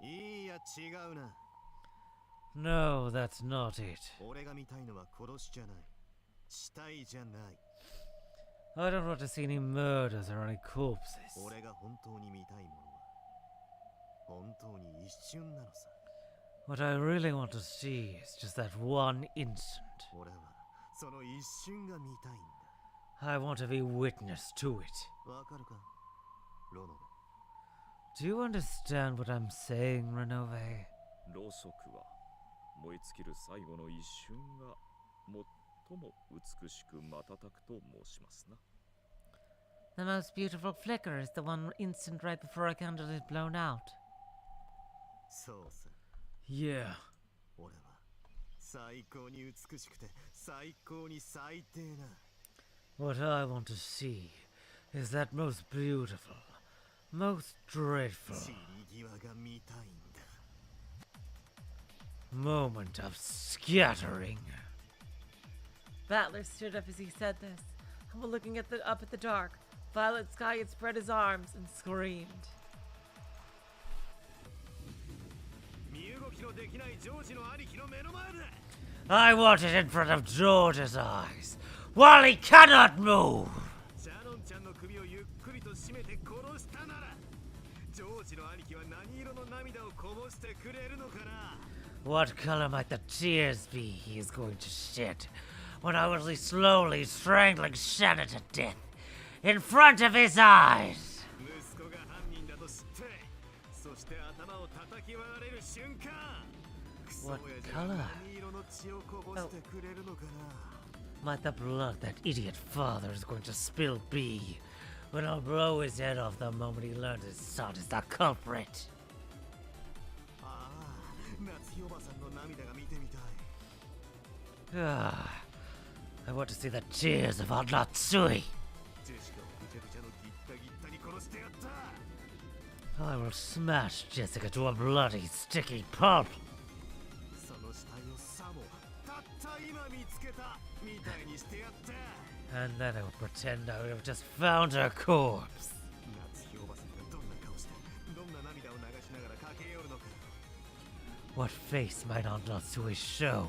いいや違うな。 No, that's not it. 俺が見たいのは殺しじゃない。死体じゃない。 I don't want to see any murders or any corpses. 俺が本当に見たいものは本当に一瞬なのさ。 What I really want to see is just that one instant. 俺はその一瞬が見たいんだ。 I want to be witness to it. わかるか、ロノベ。 Do you understand what I'm saying, Renove? ろうそくは燃え尽きる最後の一瞬が最も美しく瞬くと申しますな。 The most beautiful flicker is the one instant right before a candle is blown out. そうさ。 Yeah. 俺は最高に美しくて最高に最低な。 What I want to see is that most beautiful, Most dreadful 散り際が見たいんだ。 moment of scattering. Battler stood up as he said this, and while looking up at the dark, violet sky had spread his arms and screamed. 身動きのできないジョージの兄貴の目の前で I want it in front of George's eyes, while he cannot move. シャノンちゃんの首をゆっくりと締めて殺したなら、ジョージの兄貴は何色の涙をこぼしてくれるのかな。 What color might the tears be he is going to shed when I will be slowly strangling Shannon to death in front of his eyes? 息子が犯人だと知って、そして頭を叩き割られる瞬間、クソ What 親父 color? は何色の血をこぼしてくれるのかな。 Might the blood that idiot father is going to spill be when I'll blow his head off the moment he learns his son is the culprit? ああ、夏日おばさんの涙が見てみたい。 Ah, I want to see the tears of our Natsui. ジェシカをぐちゃぐちゃのギッタギッタに殺してやった。 I will smash Jessica to a bloody, sticky pulp. その死体をさもたった今見つけたみたいにしてやった。 And then I will pretend I have just found her corpse. 夏日おばさんがどんな顔してどんな涙を流しながら駆け寄るのか。 What face might Aunt Natsui show?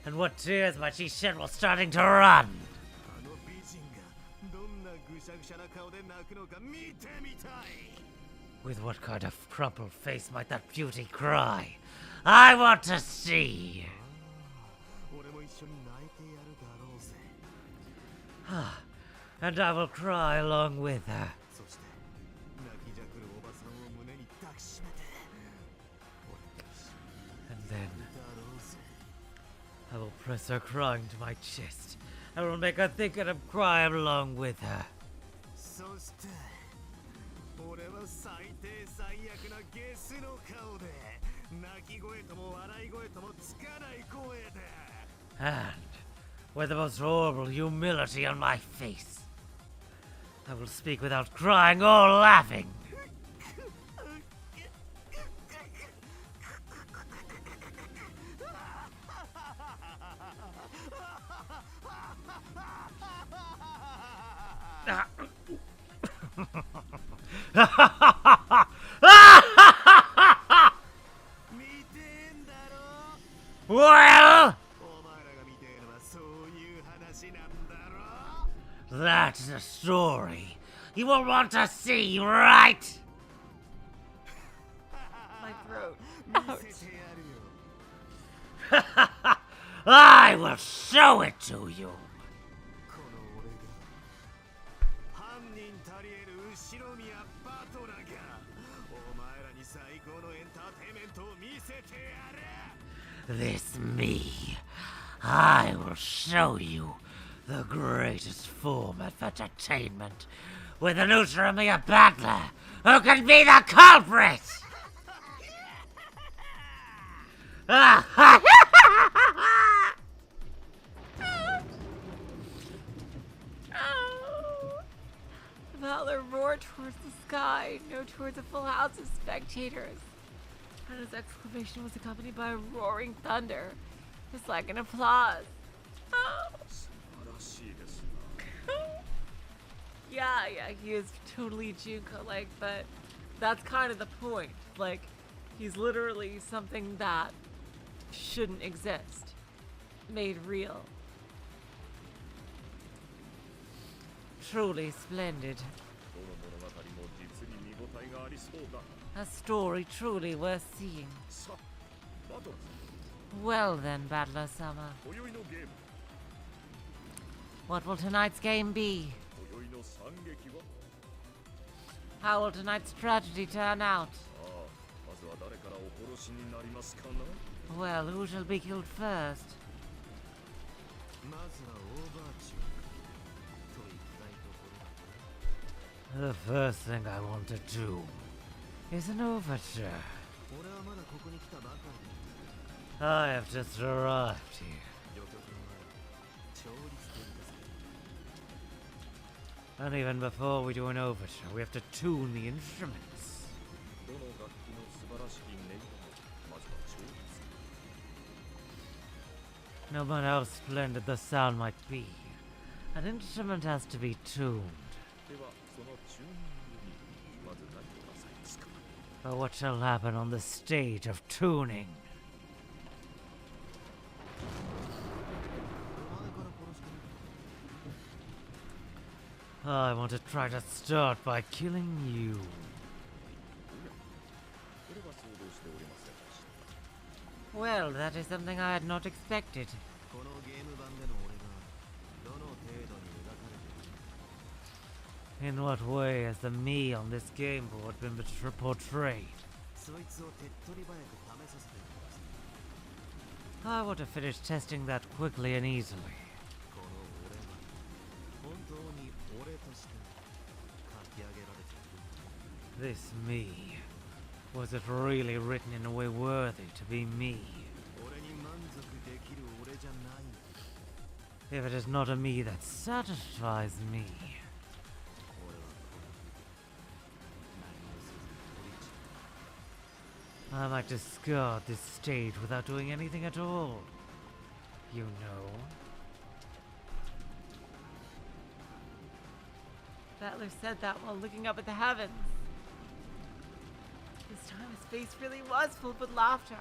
And what tears might she shed while starting to run? あの美人がどんなぐしゃぐしゃな顔で泣くのか見てみたい。 With what kind of crumpled face might that beauty cry? I want to see. 俺も一緒に泣いてやるだろうぜ。 And I will cry along with her. そして泣きじゃくるおばさんを胸に抱きしめて。 And then だろうぜ。 I will press her crying to my chest. I will make her think and cry along with her. そして俺は最低最悪なゲスの顔で泣き声とも笑い声ともつかない声で And with the most horrible humility on my face, I will speak without crying or laughing. Well, that's the story you will want to see, right? My throat. Ouch. I will show it to you. この俺が犯人たり得る後ろ宮バトラがお前らに最高のエンターテイメントを見せてやる。 This me. I will show you the greatest form of entertainment with an Ultramia battler who can be the culprit! The Battler roared towards the sky, no towards a full house of spectators. And his exclamation was accompanied by a roaring thunder. It's like an applause. Yeah, he is totally Junko-like, but that's kind of the point. Like, he's literally something that shouldn't exist, made real. Truly splendid. A story truly worth seeing. Well then, Battler-sama. What will tonight's game be? How will tonight's tragedy turn out? Well, who shall be killed first? The first thing I want to do is an overture. I have just arrived here. And even before we do an overture, we have to tune the instruments. どの楽器の素晴らしき音色もまずは調律。 No matter how splendid the sound might be, an instrument has to be tuned. ではそのチューニングにまず何をなさいますか。 But what shall happen on the stage of tuning? I want to try to start by killing you. これは想像しておりませんでした。 Well, that is something I had not expected. このゲーム版での俺がどの程度に描かれている In what way has the me on this game board been portrayed? そいつを手っ取り早く試させてください。 I want to finish testing that quickly and easily. この俺は本当に俺として書き上げられている。 This me. Was it really written in a way worthy to be me? 俺に満足できる俺じゃないんだ。 If it is not a me that satisfies me, 俺は何もせず取り散る。 I might discard this stage without doing anything at all. You know. Battler said that while looking up at the heavens. This time his face really was filled with laughter.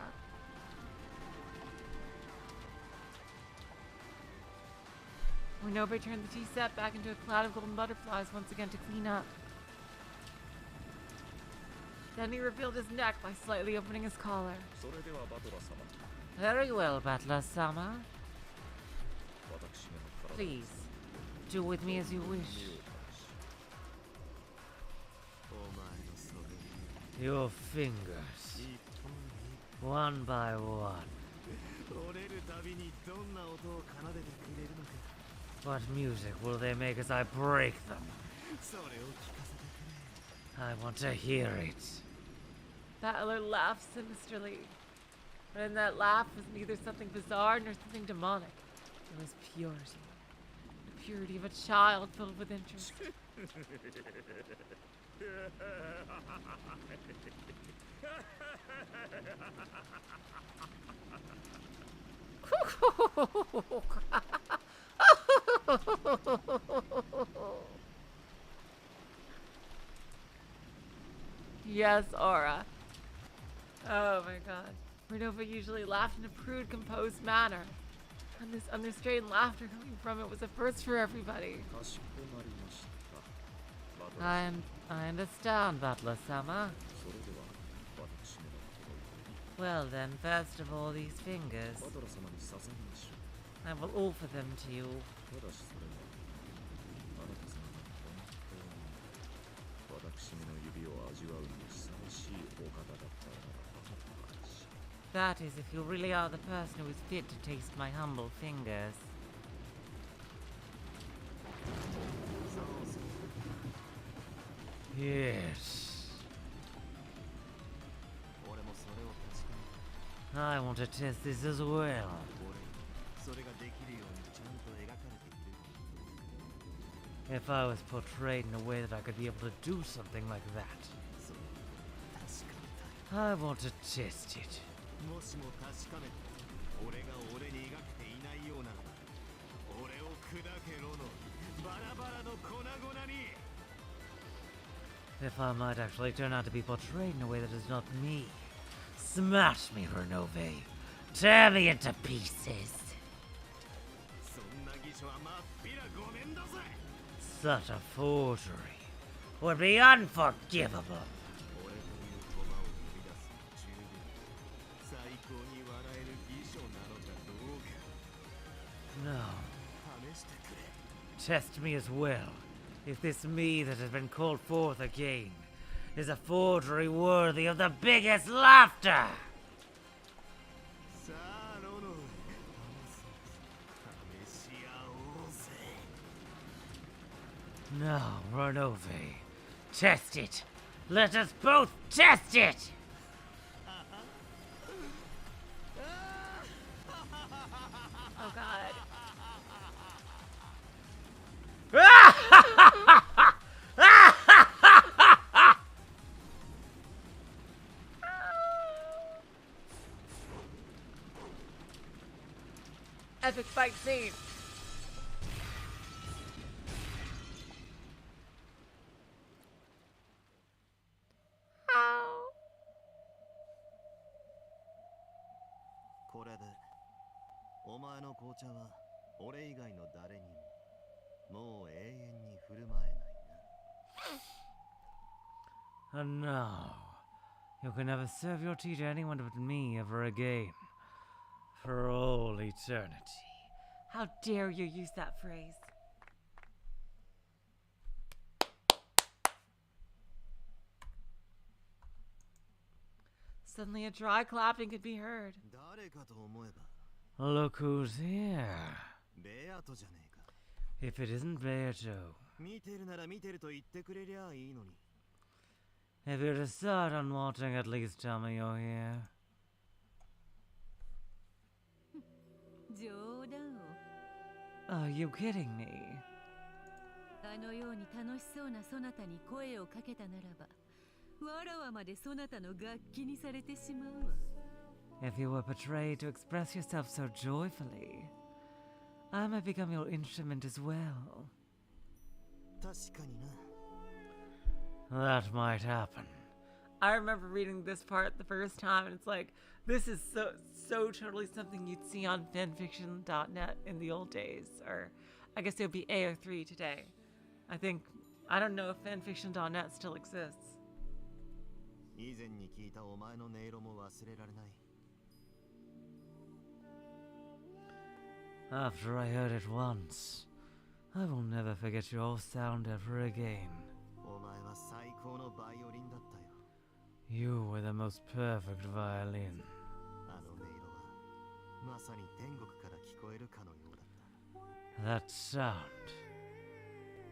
Renobe turned the tea set back into a cloud of golden butterflies once again to clean up. Then he revealed his neck by slightly opening his collar. それではバトラ様、 Very well, Battler-sama. 私めの体を Please, do with me as you 身を wish. 正し、お前のそれに Your fingers, 一本 one by one. 折れるたびにどんな音を奏でてくれるのか What music will they make as I break them? それを聞かせてくれ。 I want to hear it. Battler laughed sinisterly. But in that laugh was neither something bizarre nor something demonic. It was purity. The purity of a child filled with interest. Yes, Aura. Oh my god. Renova usually laughed in a prude, composed manner. And this unrestrained laughter coming from it was a first for everybody. かしこまりました。バトラ様、 I understand, Butler-sama. それでは私めの心に Well then, first of all, these fingers. バトラ様に捧げましょう。 I will offer them to you. ただしそれはあなた様が本当に私めの指を味わうにふさわしいお方だったならばと話し That is, if you really are the person who is fit to taste my humble fingers. そうそう Yes. 俺もそれを確かめた。 I want to test this as well. 俺それができるようにちゃんと描かれている。 If I was portrayed in a way that I could be able to do something like that. それを確かめたい。 I want to test it. もしも確かめて俺が俺に描けていないようなら俺を砕けろのバラバラの粉々に If I might actually turn out to be portrayed in a way that is not me. Smash me, Renove. Tear me into pieces. そんな偽書はまっぴらごめんだぜ Such a forgery would be unforgivable. 俺という駒を生み出す十分最高に笑える偽書なのかどうか No. 試してくれ Test me as well. If this me that has been called forth again is a forgery worthy of the biggest laughter. さあロノ試し合おうぜ No, Renove. Test it. Let us both test it. Oh god. epic fight scene. How? これでお前の紅茶は俺以外の誰にももう永遠に振る舞えないな。 And now, you can never serve your tea to anyone but me ever again. For all eternity. How dare you use that phrase? Suddenly a dry clapping could be heard. 誰かと思えば Look who's here. ベアトじゃねえか。 If it isn't Beato. 見てるなら見てると言ってくれりゃいいのに。 If you decide on watching, at least tell me you're here. 冗談を。 Are you kidding me? あのように楽しそうなそなたに声をかけたならば、わらわまでそなたの楽器にされてしまうわ。 If you were portrayed to express yourself so joyfully, I might become your instrument as well. 確かにな。 That might happen. I remember reading this part the first time, and it's like, this is so totally something you'd see on fanfiction.net in the old days, or I guess it would be AO3 today. I don't know if fanfiction.net still exists. 以前に聞いたお前の音色も忘れられない。 After I heard it once, I will never forget your sound ever again. お前は最高のバイオリンだったよ。 You were the most perfect violin. あの音色はまさに天国から聞こえるかのようだった。 That sound.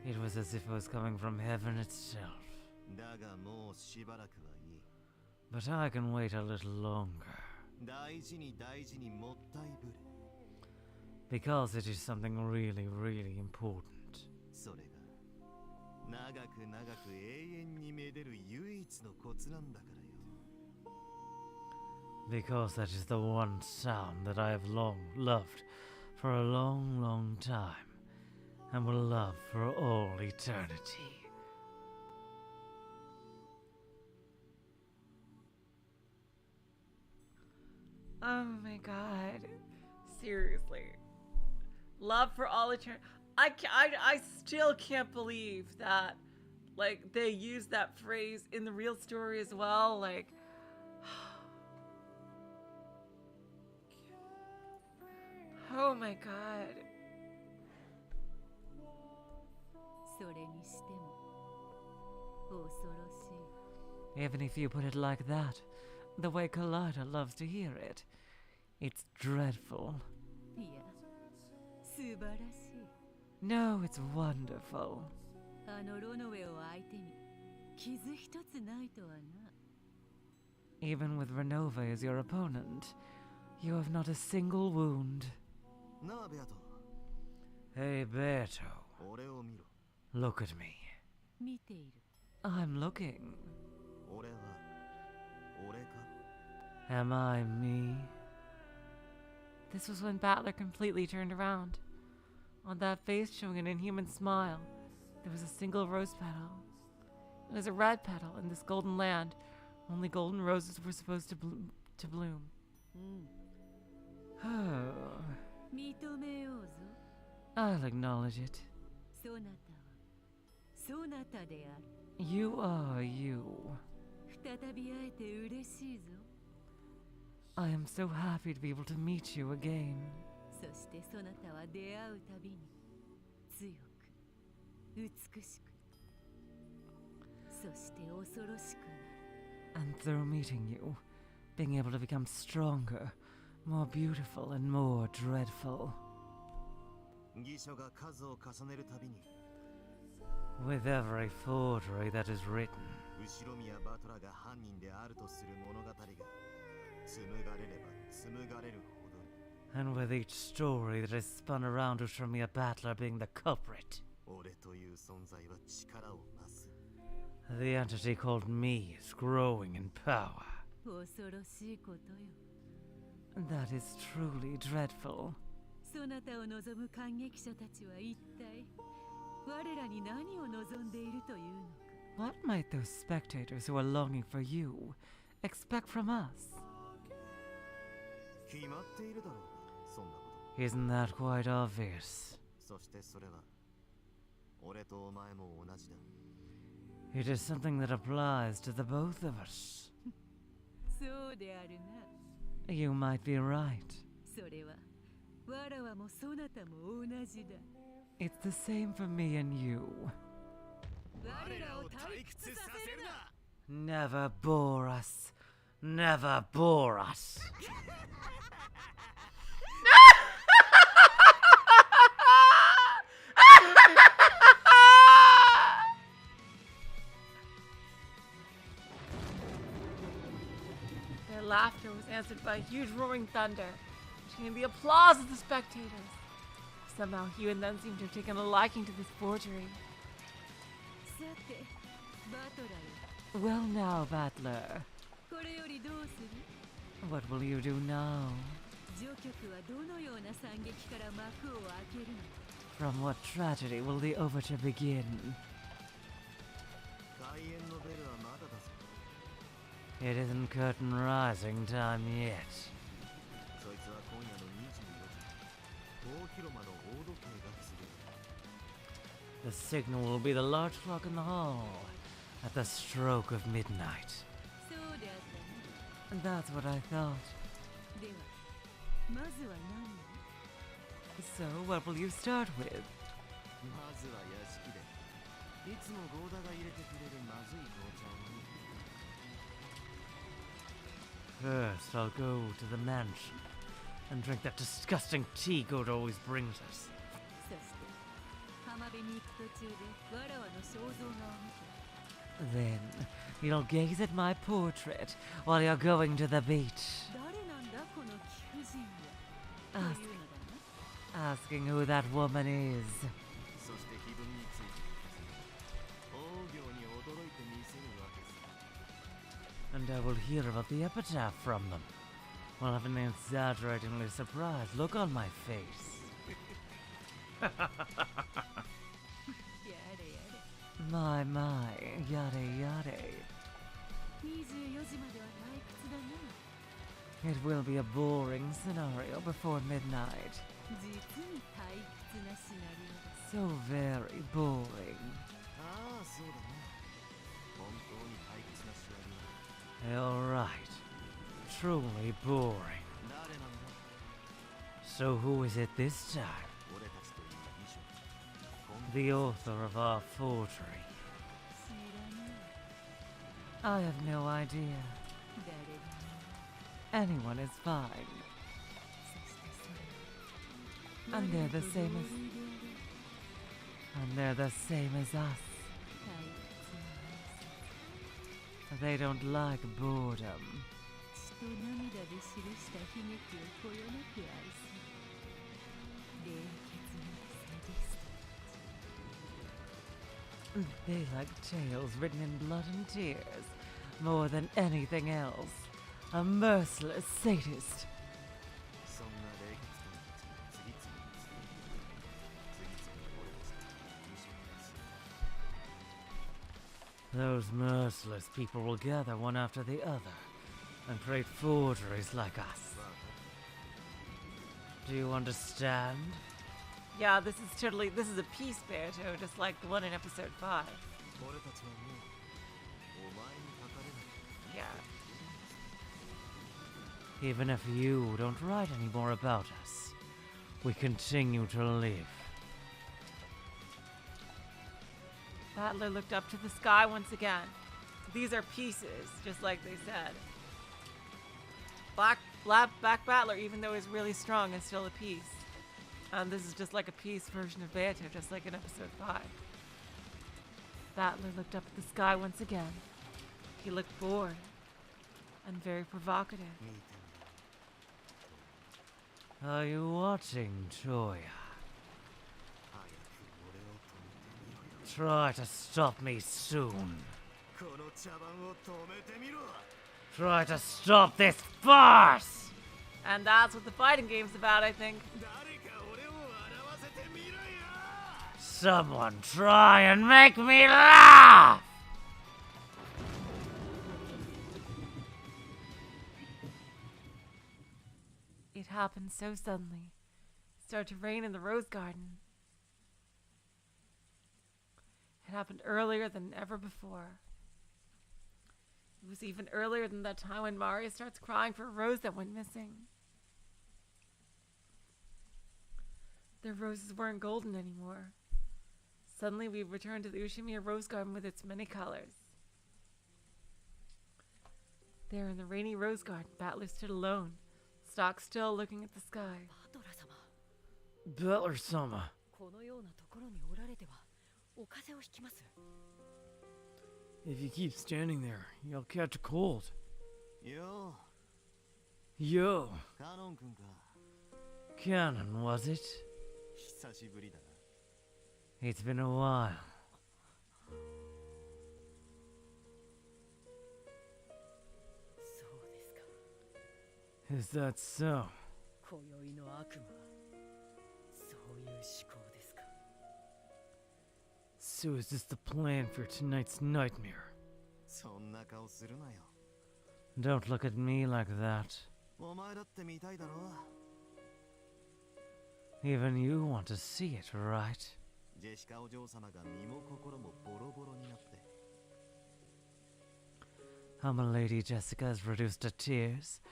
It was as if it was coming from heaven itself. だがもうしばらくはいい。 But I can wait a little longer. 大事に大事にもったいぶれ。 Because it is something really, really important. それが長く長く永遠にめでる唯一のコツなんだからよ。 Because that is the one sound that I have long loved for a long, long time, and will love for all eternity. Oh my god. Seriously. Love for all eternity. I still can't believe that, like, they used that phrase in the real story as well. Like, oh my god. それにしても恐ろしい。 Even if you put it like that, the way Collider loves to hear it, it's dreadful. いや、素晴らしい。 No, it's wonderful. あのロノウェを相手に傷一つないとはな。 Even with Renova as your opponent, you have not a single wound. なあベアト。 Hey, Beto. 俺を見ろ。 Look at me. 見ている。 I'm looking. 俺は俺か。 Am I me? This was when Battler completely turned around. On that face showing an inhuman smile, there was a single rose petal. It was a red petal in this golden land. Only golden roses were supposed to bloom. うん。 Oh, 認めようぞ。 I'll acknowledge it. そなたはそなたである。 You are you. 再び会えて嬉しいぞ。 I am so happy to be able to meet you again. そしてそなたは出会うたびに強く美しくそして恐ろしくなる。 And through meeting you, being able to become stronger, more beautiful, and more dreadful. 義書が数を重ねるたびに With every forgery that is written, 後宮バトラが犯人であるとする物語が紡がれれば紡がれるほどに and with each story that is spun around Ushramia Battler being the culprit, 俺という存在は力を増す。 the entity called me is growing in power. 恐ろしいことよ。 That is truly dreadful. そなたを望む観劇者たちは一体我らに何を望んでいるというのか。 What might those spectators who are longing for you expect from us? 決まっているだろう、そんなこと。 Isn't that quite obvious? そしてそれは俺とお前も同じだ。 It is something that applies to the both of us. そうであるな。 You might be right. それはわらわもそなたも同じだ。 It's the same for me and you. 我らを退屈させるな。 Never bore us. Never bore us. Their laughter was answered by a huge roaring thunder, which came the applause of the spectators. Somehow Hugh and then seemed to have taken a liking to this forgery. さて、バトラーよ。 Well now, Battler. これよりどうする？ What will you do now? 序曲はどのような惨劇から幕を開けるの？ From what tragedy will the overture begin? 開演のベルはまだだぞ。 It isn't curtain rising time yet. そいつは今夜の24時、大広間の大時計が告げる。 The signal will be the large clock in the hall at the stroke of midnight. そうであったね。 That's what I thought. では、まずは何？ So, what will you start with? まずは屋敷で、いつもゴーダが入れてくれるまずい紅茶を飲む。 First, I'll go to the mansion and drink that disgusting tea Goat always brings us. そして浜辺に行く途中でわらわの肖像画を見て Then, you'll gaze at my portrait while you're going to the beach, 誰なんだこの貴婦人はというのだな。 asking who that woman is. そして気分について大行に驚いてみせるわけさ。 And I will hear about the epitaph from them. While having an exaggeratingly surprised look on my face. やれやれ。 My, yade yade. 24時までは退屈だな。 It will be a boring scenario before midnight. 実に退屈なシナリオだ。 So very boring. ああ、そうだね。本当に退屈なシナリオだ。 You're right. Truly boring. 誰なんだ？ So who is it this time? 俺たちという美女。 The author of our forgery. 知らない。 I have no idea. 誰でも。 Anyone is fine. そしてそれは And they're the 我らと same 同 as 類である。 and they're the same as us. 退屈な They don't like boredom. 血と涙で記した悲劇をこよなく愛する冷血なサディストたち。 They like tales written in blood and tears more than anything else. A merciless sadist. そんな冷血鬼たちが次々に次々俺たちという美女をする。 Those merciless people will gather one after the other and create forgeries like us. Do you understand? Yeah, this is a peace Beato, just like the one in episode 5. 俺たちはもうお前にかかれない。 Yeah. Even if you don't write any more about us, we continue to live. Battler looked up to the sky once again. These are pieces, just like they said. Black Battler, even though he's really strong, is still a piece. This is just like a piece version of Beato, just like in episode 5. Battler looked up at the sky once again. He looked bored and very provocative. Are you watching, Toya? Try to stop me soon. この茶番を止めてみろ。 Try to stop this farce! And that's what the fighting game's about, I think. 誰か Someone try and make me laugh! It happened so suddenly. It started to rain in the rose garden. It happened earlier than ever before. It was even earlier than that time when Maria starts crying for a rose that went missing. Their roses weren't golden anymore. Suddenly we returned to the Ushimiya rose garden with its many colors. There in the rainy rose garden, Battler stood alone, stock still, looking at the sky. Battler-sama. このようなところにおられてはお風邪をひきます。 If you keep standing there, you'll catch a cold. Yo. Yo. Canon 君か。Canon, was it? 久しぶりだな。It's been a while. そうですか。 Is that so? 今宵の悪魔、そういう思考ですか。 So is this the plan for tonight's nightmare? そんな顔するなよ。 Don't look at me like that. お前だって見たいだろ。 Even you want to see it, right? ジェシカお嬢様が身も心もボロボロになって。 How my lady Jessica is reduced to tears,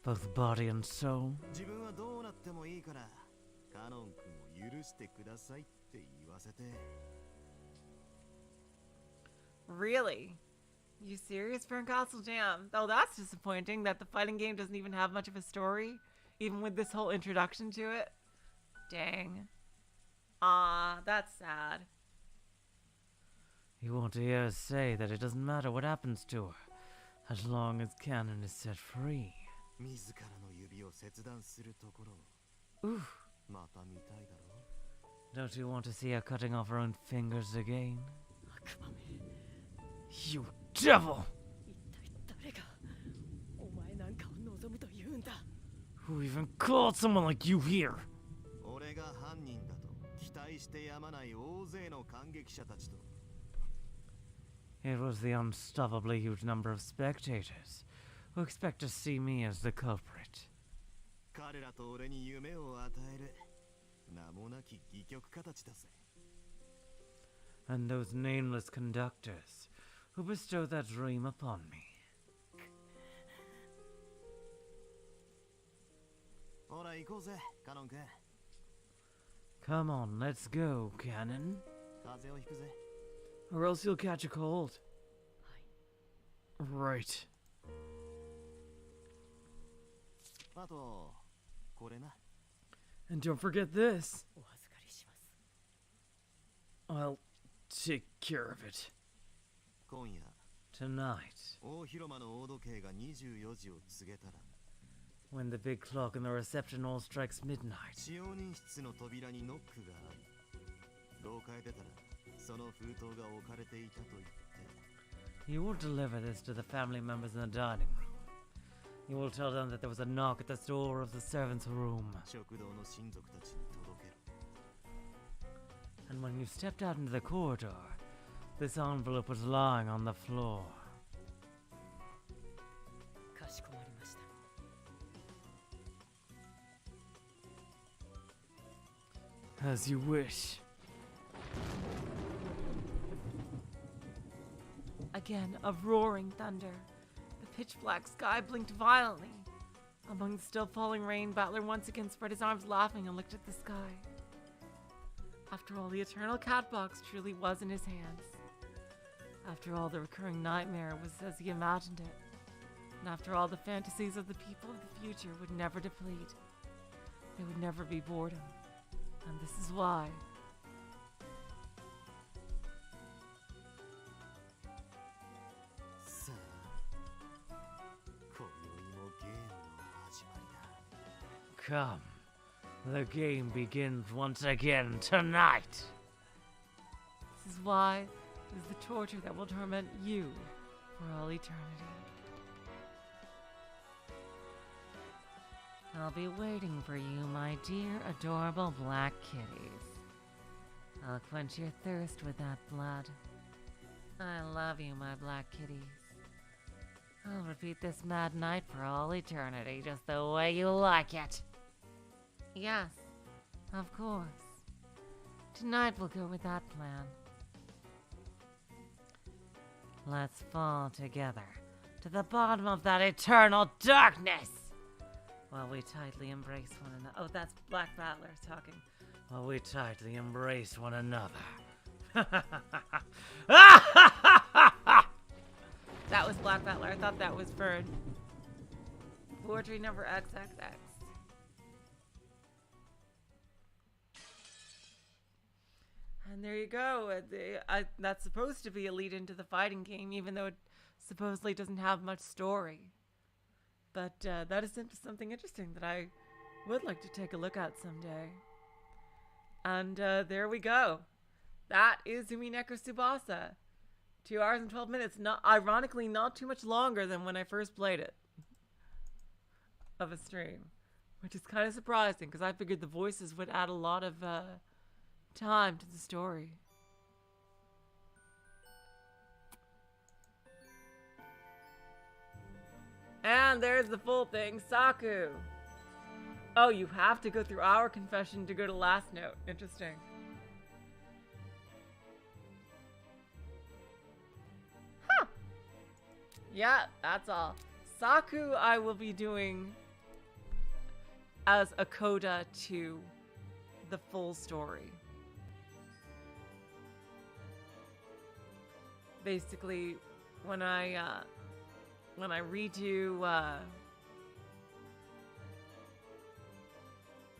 both body and soul. 自分はどうなってもいいから、カノン君を許してくださいって言わせて。 Really? You serious, Castle Jam? Oh, that's disappointing that the fighting game doesn't even have much of a story, even with this whole introduction to it. Dang. Ah, that's sad. You want to hear us say that it doesn't matter what happens to her, as long as Canon is set free. 自らの指を切断するところ。 Oof. また見たいだろ。 Don't you want to see her cutting off her own fingers again? 悪魔め、 You devil! 一体誰がお前なんかを望むと言うんだ。 Who even called someone like you here? 俺が犯人だと期待してやまない大勢の感激者たちと。 It was the unstoppably huge number of spectators who expect to see me as the culprit. 彼らと俺に夢を与える名もなき戯曲家たちだぜ。 And those nameless conductors who bestow that dream upon me. ほら行こうぜ、カノン君。 Come on, let's go, Canon. 風邪をひくぜ。 Or else you'll catch a cold. Right. あと、これな。 And don't forget this. お預かりします。 I'll take care of it. 今夜、 Tonight, 大広間の大時計が24時を告げたら、 when the big clock in the reception hall strikes midnight, 使用人室の扉にノックがあり、廊下へ出たら、その封筒が置かれていたと言って。 you will deliver this to the family members in the dining room. You will tell them that there was a knock at the door of the servants' room. 食堂の親族たちに届けろ。 And when you stepped out into the corridor, this envelope was lying on the floor. かしこまりました。 As you wish. Again, a roaring thunder. The pitch black sky blinked violently. Among the still falling rain, Battler once again spread his arms laughing and looked at the sky. After all, the eternal cat box truly was in his hands. After all, the recurring nightmare was as he imagined it. And after all, the fantasies of the people of the future would never deplete. There would never be boredom. And this is why. さあ、今宵もゲームの始まりだ。 Come, the game begins once again tonight. This is why it is the torture that will torment you for all eternity. I'll be waiting for you, my dear, adorable black kitties. I'll quench your thirst with that blood. I love you, my black kitties. I'll repeat this mad night for all eternity, just the way you like it. Yes, of course. Tonight we'll go with that plan. Let's fall together to the bottom of that eternal darkness while we tightly embrace one another. Oh, that's Black Battler talking. While we tightly embrace one another. That was Black Battler. I thought that was for poetry number XXX. And there you go. That's supposed to be a lead into the fighting game, even though it supposedly doesn't have much story. But that is something interesting that I would like to take a look at someday. And there we go. That is Umineko Tsubasa. 2 hours and 12 minutes. Ironically, not too much longer than when I first played it. Of a stream. Which is kind of surprising, because I figured the voices would add a lot of time to the story. And there's the full thing, Saku. Oh, you have to go through our confession to go to last note. Interesting. Huh. Yeah, that's all. Saku I will be doing as a coda to the full story. Basically, when I redo,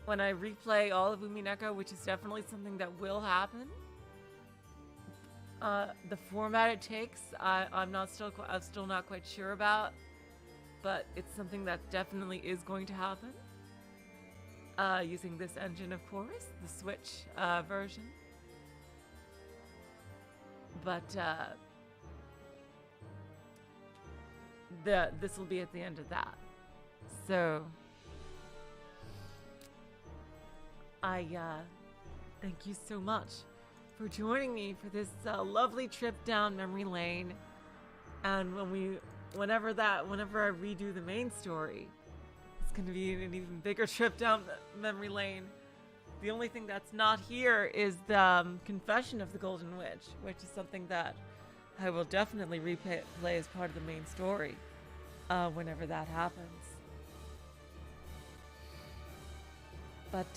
when I replay all of Umineko, which is definitely something that will happen, the format it takes, I'm still not quite sure about, but it's something that definitely is going to happen. Using this engine, of course, the Switch version. But this will be at the end of that. So I thank you so much for joining me for this lovely trip down memory lane. And whenever I redo the main story, it's going to be an even bigger trip down memory lane. The only thing that's not here is the Confession of the Golden Witch, which is something that I will definitely replay as part of the main story whenever that happens. But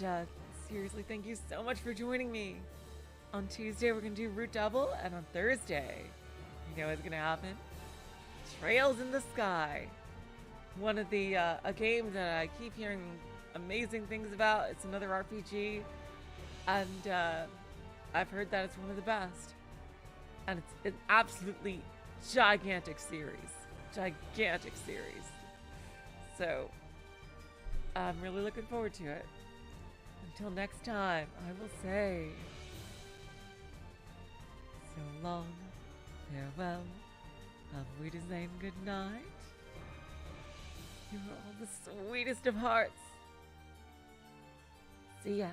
seriously, thank you so much for joining me. On Tuesday, we're going to do Root Double, and on Thursday, you know what's going to happen? Trails in the Sky. One of the, a game that I keep hearing amazing things about. It's another RPG, and I've heard that it's one of the best. And it's an absolutely gigantic series. Gigantic series. So, I'm really looking forward to it. Until next time, I will say, so long, farewell, auf Wiedersehen, good night. You are all the sweetest of hearts. See ya.